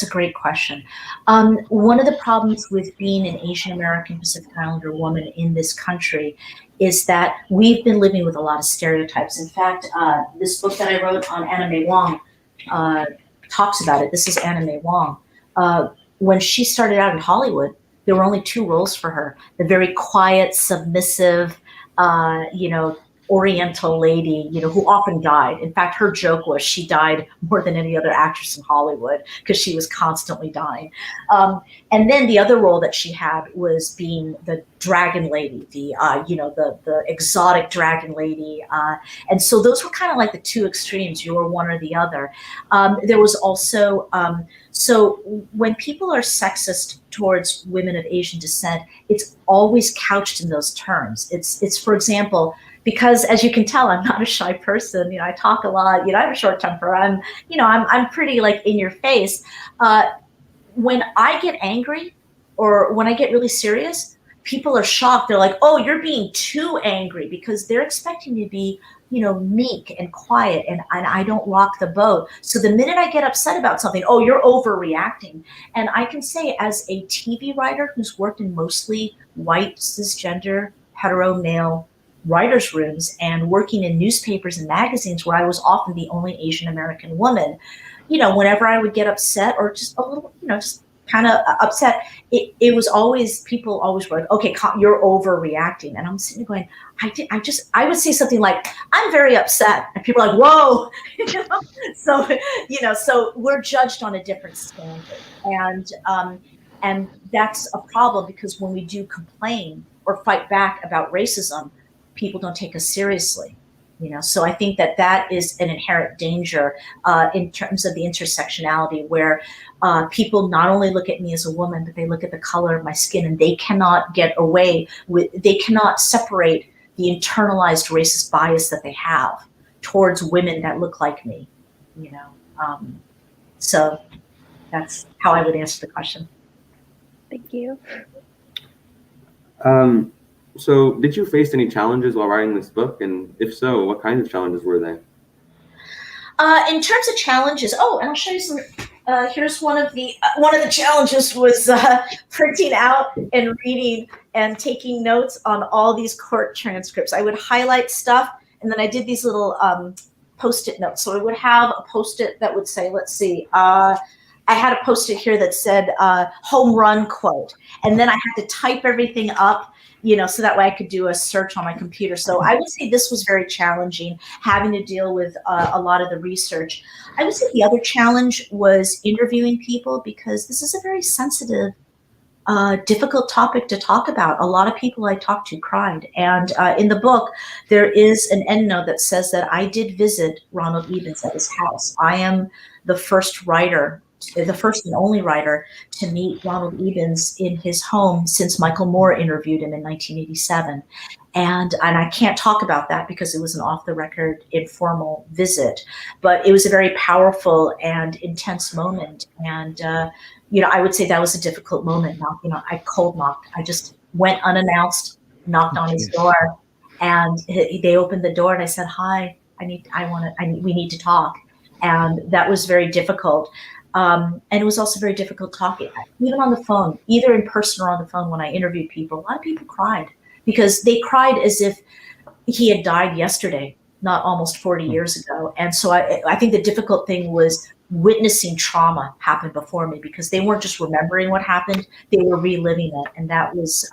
a great question. One of the problems with being an Asian American Pacific Islander woman in this country is that we've been living with a lot of stereotypes. In fact, this book that I wrote on Anna May Wong talks about it. This is Anna May Wong. When she started out in Hollywood, there were only two roles for her: the very quiet, submissive, Oriental lady, who often died. In fact, her joke was she died more than any other actress in Hollywood because she was constantly dying. And then the other role that she had was being the dragon lady, the exotic dragon lady. And so those were kind of like the two extremes. You were one or the other. There was also, so when people are sexist towards women of Asian descent, it's always couched in those terms. It's for example, because as you can tell, I'm not a shy person. I talk a lot. I have a short temper. I'm pretty like in your face. When I get angry or when I get really serious, people are shocked. They're like, "Oh, you're being too angry," because they're expecting me to be, meek and quiet, and I don't rock the boat. So the minute I get upset about something, "Oh, you're overreacting." And I can say, as a TV writer who's worked in mostly white, cisgender, hetero male writers' rooms and working in newspapers and magazines where I was often the only Asian American woman, whenever I would get upset or just a little, just kind of upset, it was always, people always were like, "Okay, you're overreacting." And I'm sitting there going, I would say something like, "I'm very upset." And people are like, "Whoa." So we're judged on a different standard. And that's a problem because when we do complain or fight back about racism, people don't take us seriously, So I think that is an inherent danger in terms of the intersectionality, where people not only look at me as a woman, but they look at the color of my skin, and they cannot they cannot separate the internalized racist bias that they have towards women that look like me, So that's how I would answer the question. Thank you. So did you face any challenges while writing this book? And if so, what kinds of challenges were they? In terms of challenges, and I'll show you some, here's one of the challenges was printing out and reading and taking notes on all these court transcripts. I would highlight stuff, and then I did these little Post-it notes. So I would have a Post-it that would say, let's see, I had a Post-it here that said home run quote. And then I had to type everything up so that way I could do a search on my computer. So I would say this was very challenging, having to deal with a lot of the research. I would say the other challenge was interviewing people, because this is a very sensitive, difficult topic to talk about. A lot of people I talked to cried. And in the book, there is an endnote that says that I did visit Ronald Ebens at his house. I am the first and only writer to meet Ronald Ebens in his home since Michael Moore interviewed him in 1987. And I can't talk about that because it was an off-the-record, informal visit. But it was a very powerful and intense moment. And I would say that was a difficult moment. I cold knocked. I just went unannounced, knocked on his door, and they opened the door, and I said, "Hi, we need to talk." And that was very difficult. And it was also very difficult talking, even on the phone, either in person or on the phone. When I interviewed people, a lot of people cried, because they cried as if he had died yesterday, not almost 40 years ago. And so I think the difficult thing was witnessing trauma happen before me, because they weren't just remembering what happened, they were reliving it. And that was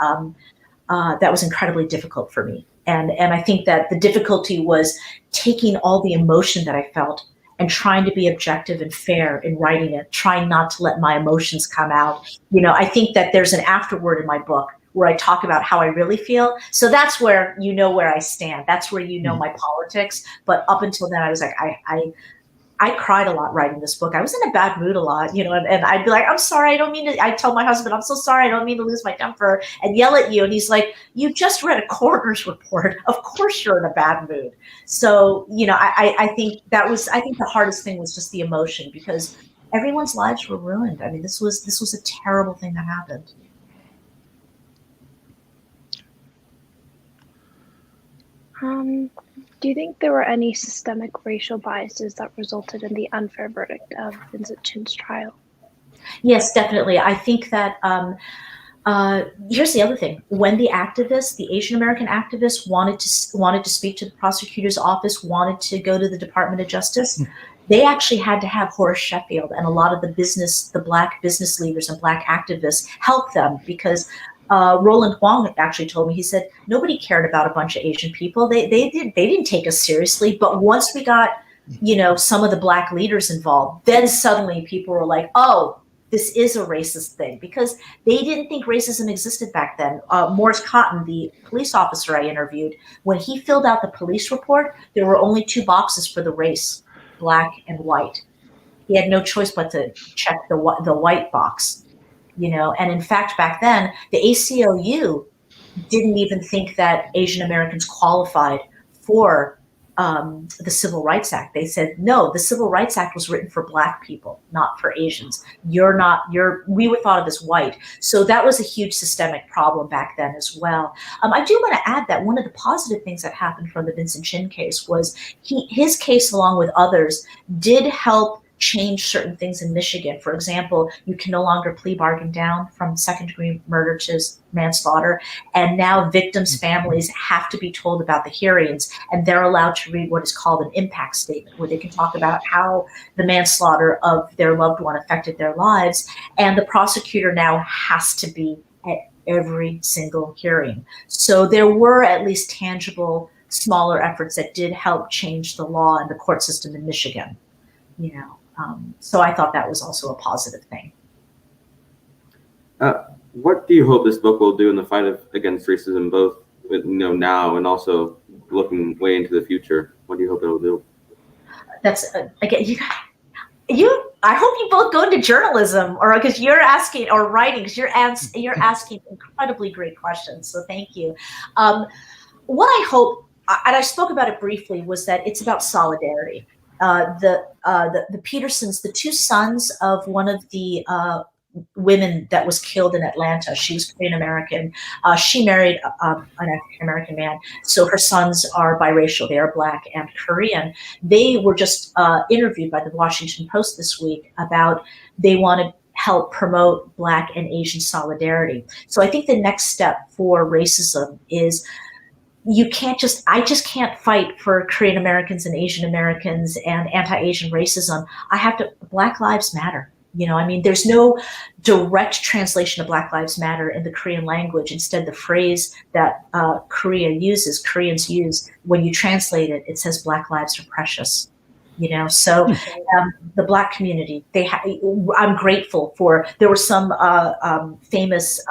incredibly difficult for me. And I think that the difficulty was taking all the emotion that I felt and trying to be objective and fair in writing it, trying not to let my emotions come out. I think that there's an afterword in my book where I talk about how I really feel. So that's where where I stand. That's where my politics. But up until then, I was like, I cried a lot writing this book. I was in a bad mood a lot, and I'd be like, "I'm sorry, I don't mean to," I'd tell my husband, "I'm so sorry, I don't mean to lose my temper," and yell at you. And he's like, "You just read a coroner's report. Of course you're in a bad mood." So, I think the hardest thing was just the emotion, because everyone's lives were ruined. I mean, this was a terrible thing that happened. Do you think there were any systemic racial biases that resulted in the unfair verdict of Vincent Chin's trial? Yes, definitely. I think that here's the other thing. When the Asian American activists wanted to speak to the prosecutor's office, wanted to go to the Department of Justice, they actually had to have Horace Sheffield and a lot of the Black business leaders and Black activists help them, because Roland Huang actually told me, he said, nobody cared about a bunch of Asian people. They didn't take us seriously. But once we got, some of the Black leaders involved, then suddenly people were like, oh, this is a racist thing, because they didn't think racism existed back then. Morris Cotton, the police officer I interviewed, when he filled out the police report, there were only 2 boxes for the race, Black and white. He had no choice but to check the white box. And in fact, back then, the ACLU didn't even think that Asian Americans qualified for the Civil Rights Act. They said, no, the Civil Rights Act was written for Black people, not for Asians. We were thought of as white. So that was a huge systemic problem back then as well. I do want to add that one of the positive things that happened from the Vincent Chin case was his case, along with others, did help change certain things in Michigan. For example, you can no longer plea bargain down from second-degree murder to manslaughter, and now victims' families have to be told about the hearings, and they're allowed to read what is called an impact statement, where they can talk about how the manslaughter of their loved one affected their lives, and the prosecutor now has to be at every single hearing. So there were at least tangible, smaller efforts that did help change the law and the court system in Michigan. So I thought that was also a positive thing. What do you hope this book will do in the fight against racism, both now and also looking way into the future? What do you hope it will do? That's again, I hope you both go into journalism, or because you're asking, or writing, because you're asking incredibly great questions. So thank you. What I hope, and I spoke about it briefly, was that it's about solidarity. The Petersons, the 2 sons of one of the women that was killed in Atlanta, she was Korean American. She married an African American man, so her sons are biracial. They are Black and Korean. They were just interviewed by the Washington Post this week about they want to help promote Black and Asian solidarity. So I think the next step for racism is, I just can't fight for Korean Americans and Asian Americans and anti-Asian racism. Black lives matter. I mean, there's no direct translation of Black Lives Matter in the Korean language. Instead, the phrase that Koreans use, when you translate it, it says Black lives are precious. So the Black community, I'm grateful for, there were some famous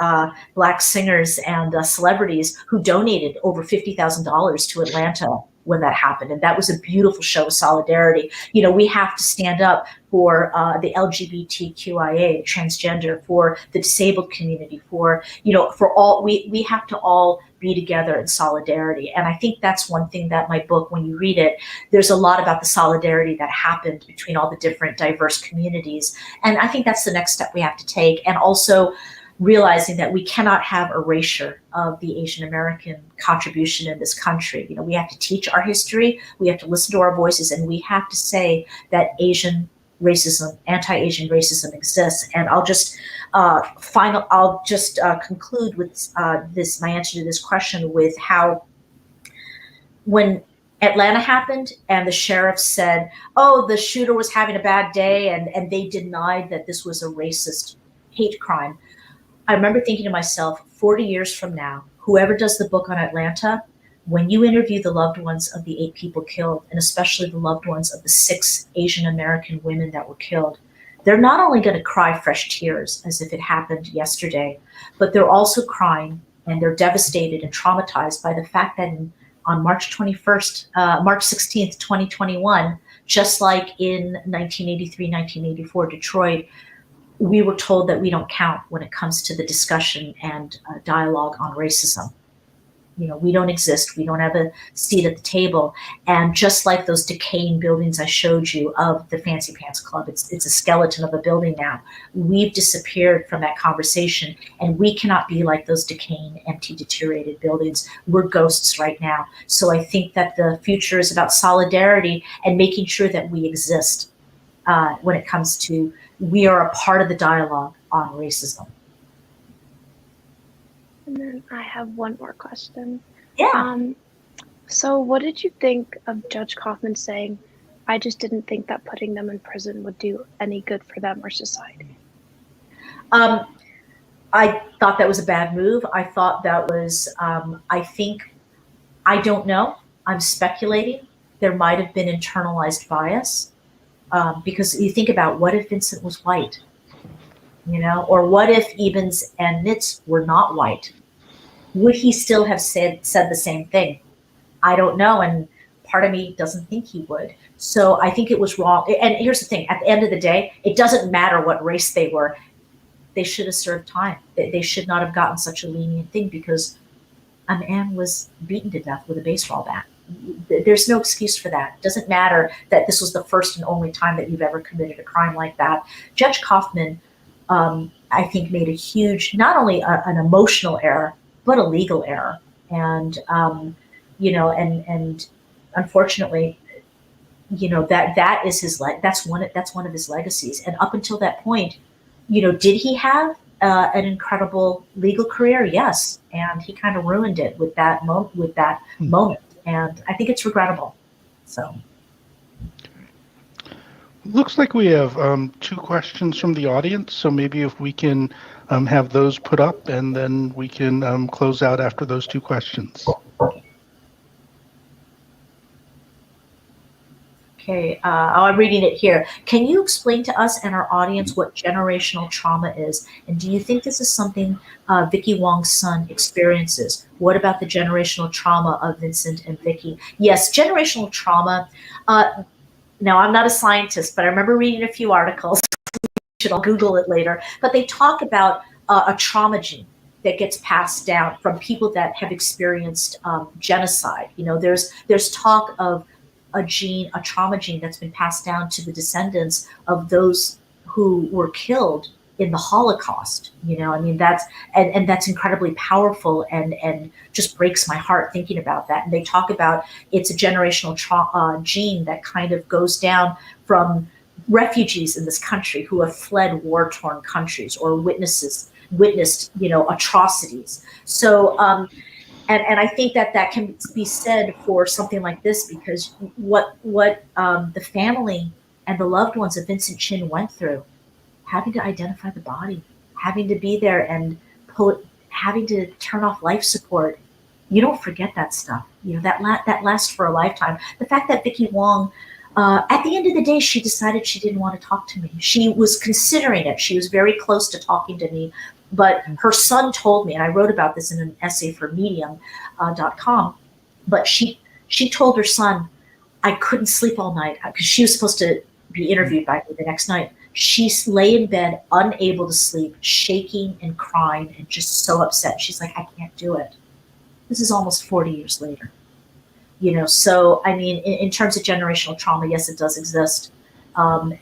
Black singers and celebrities who donated over $50,000 to Atlanta when that happened. And that was a beautiful show of solidarity. We have to stand up for the LGBTQIA, transgender, for the disabled community, for all, we have to all be together in solidarity. And I think that's one thing that my book, when you read it, there's a lot about the solidarity that happened between all the different diverse communities. And I think that's the next step we have to take. And also realizing that we cannot have erasure of the Asian American contribution in this country. We have to teach our history, we have to listen to our voices, and we have to say that Asian racism, anti-Asian racism exists. And I'll just conclude with my answer to this question with how, when Atlanta happened and the sheriff said, oh, the shooter was having a bad day, and they denied that this was a racist hate crime, I remember thinking to myself, 40 years from now, whoever does the book on Atlanta, when you interview the loved ones of the 8 people killed, and especially the loved ones of the 6 Asian American women that were killed, they're not only going to cry fresh tears as if it happened yesterday, but they're also crying and they're devastated and traumatized by the fact that on March 16th, 2021, just like in 1983, 1984, Detroit, we were told that we don't count when it comes to the discussion and dialogue on racism. We don't exist. We don't have a seat at the table. And just like those decaying buildings I showed you of the Fancy Pants Club, it's a skeleton of a building now. We've disappeared from that conversation, and we cannot be like those decaying, empty, deteriorated buildings. We're ghosts right now. So I think that the future is about solidarity and making sure that we exist when it comes to, we are a part of the dialogue on racism. And then I have one more question. Yeah. So what did you think of Judge Kaufman saying, I just didn't think that putting them in prison would do any good for them or society? I thought that was a bad move. I thought that was, I don't know. I'm speculating. There might have been internalized bias. Because you think about, what if Vincent was white, or what if Ebens and Nitz were not white? Would he still have said the same thing? I don't know, and part of me doesn't think he would. So I think it was wrong. And here's the thing: at the end of the day, it doesn't matter what race they were. They should have served time. They should not have gotten such a lenient thing, because a man was beaten to death with a baseball bat. There's no excuse for that. It doesn't matter that this was the first and only time that you've ever committed a crime like that. Judge Kaufman, I think, made a huge, not only an emotional error, but a legal error. And, and unfortunately, that is that's one of his legacies. And up until that point, did he have an incredible legal career? Yes. And he kind of ruined it with that moment. And I think it's regrettable. So, looks like we have 2 questions from the audience. So maybe if we can have those put up, and then we can close out after those 2 questions. Okay, I'm reading it here. Can you explain to us and our audience what generational trauma is? And do you think this is something Vicky Wong's son experiences? What about the generational trauma of Vincent and Vicky? Yes, generational trauma. Now, I'm not a scientist, but I remember reading a few articles. I'll Google it later. But they talk about a trauma gene that gets passed down from people that have experienced genocide. There's talk of a trauma gene that's been passed down to the descendants of those who were killed in the Holocaust. That's incredibly powerful and just breaks my heart thinking about that. And they talk about it's a generational gene that kind of goes down from refugees in this country who have fled war-torn countries or witnessed atrocities. So And I think that can be said for something like this, because what the family and the loved ones of Vincent Chin went through having to identify the body, having to be there and having to turn off life support. You don't forget that stuff. You know, that lasts for a lifetime. The fact that Vicky Wong, at the end of the day, she decided she didn't want to talk to me. She was considering it. She was very close to talking to me, but her son told me, and I wrote about this in an essay for Medium.com, but she told her son, I couldn't sleep all night because she was supposed to be interviewed by me the next night. She lay in bed, unable to sleep, shaking and crying and just so upset. She's like, I can't do it. This is almost 40 years later. You know, so I mean, in terms of generational trauma, yes, it does exist, and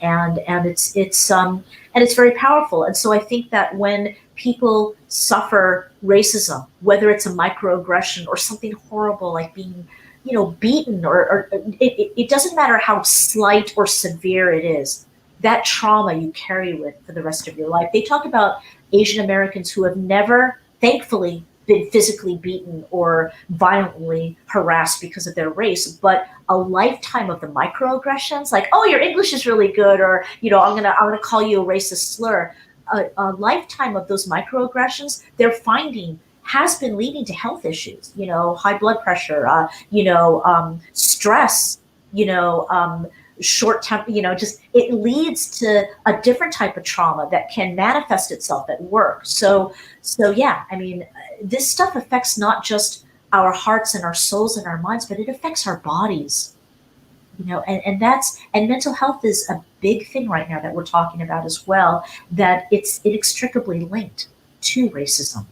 it's very powerful. And so I think that when people suffer racism, whether it's a microaggression or something horrible like being, you know, beaten, or it doesn't matter how slight or severe it is, that trauma you carry with for the rest of your life. They talk about Asian Americans who have never, thankfully, been physically beaten or violently harassed because of their race, but a lifetime of the microaggressions, like, oh, your English is really good, or, you know, I'm gonna call you a racist slur. A lifetime of those microaggressions, they're finding has been leading to health issues, you know, high blood pressure, stress, short temp, just it leads to a different type of trauma that can manifest itself at work. So yeah, I mean, this stuff affects not just our hearts and our souls and our minds, but it affects our bodies, and mental health is a big thing right now that we're talking about as well, that it's inextricably linked to racism.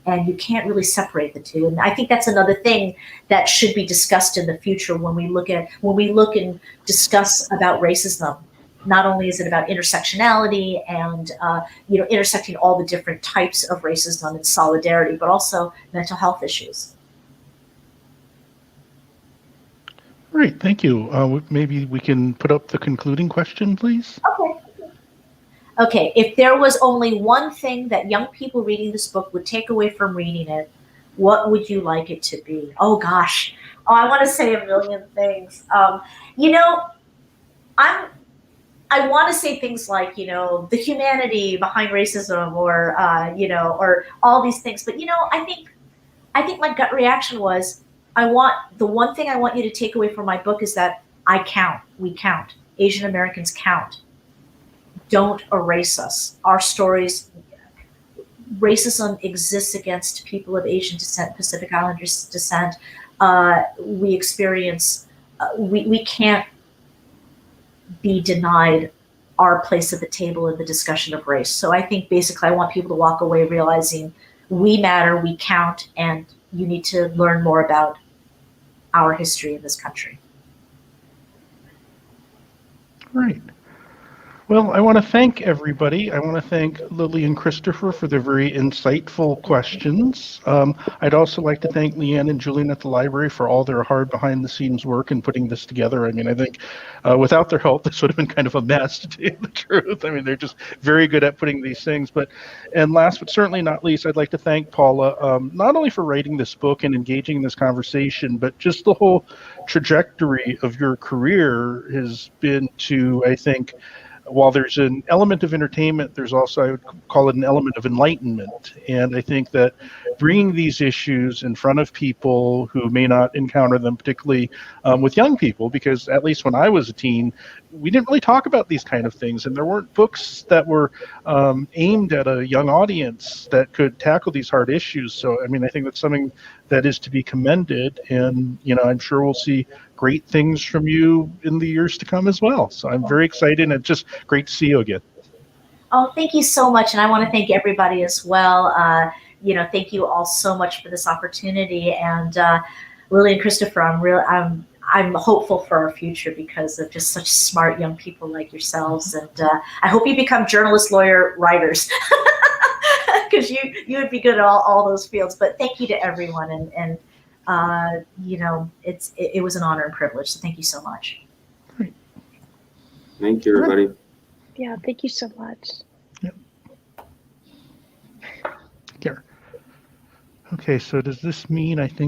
And you can't really separate the two. And I think that's another thing that should be discussed in the future when we look and discuss about racism. Not only is it about intersectionality and intersecting all the different types of racism and solidarity, but also mental health issues. Great, thank you. Maybe we can put up the concluding question, please. Okay, if there was only one thing that young people reading this book would take away from reading it, what would you like it to be? Oh gosh, I want to say a million things. I want to say things like, the humanity behind racism, or or all these things. But I think my gut reaction was, the one thing I want you to take away from my book is that I count. We count. Asian Americans count. Don't erase us. Our stories, racism exists against people of Asian descent, Pacific Islanders descent. We experience, we can't be denied our place at the table in the discussion of race. So I think basically I want people to walk away realizing we matter, we count, and you need to learn more about our history in this country. Right. Well, I want to thank everybody. I want to thank Lily and Christopher for their very insightful questions. I'd also like to thank Leanne and Julian at the library for all their hard behind-the-scenes work in putting this together. I mean, I think without their help, this would have been kind of a mess, to tell you the truth. I mean, they're just very good at putting these things. And last but certainly not least, I'd like to thank Paula, not only for writing this book and engaging in this conversation, but just the whole trajectory of your career has been to, I think, while there's an element of entertainment, there's also, I would call it, an element of enlightenment. And I think that bringing these issues in front of people who may not encounter them, particularly with young people, because at least when I was a teen, we didn't really talk about these kind of things, and there weren't books that were aimed at a young audience that could tackle these hard issues. So, I mean, I think that's something that is to be commended, and I'm sure we'll see great things from you in the years to come as well. So I'm very excited, and it's just great to see you again. Oh, thank you so much, and I want to thank everybody as well. Thank you all so much for this opportunity, and Lily and Christopher, I'm hopeful for our future because of just such smart young people like yourselves, and I hope you become journalists, lawyer, writers, because you would be good at all those fields. But thank you to everyone, and it was an honor and privilege. So thank you so much. Great. Thank you, everybody. Yeah, thank you so much. Yep. Here. Okay, so does this mean I think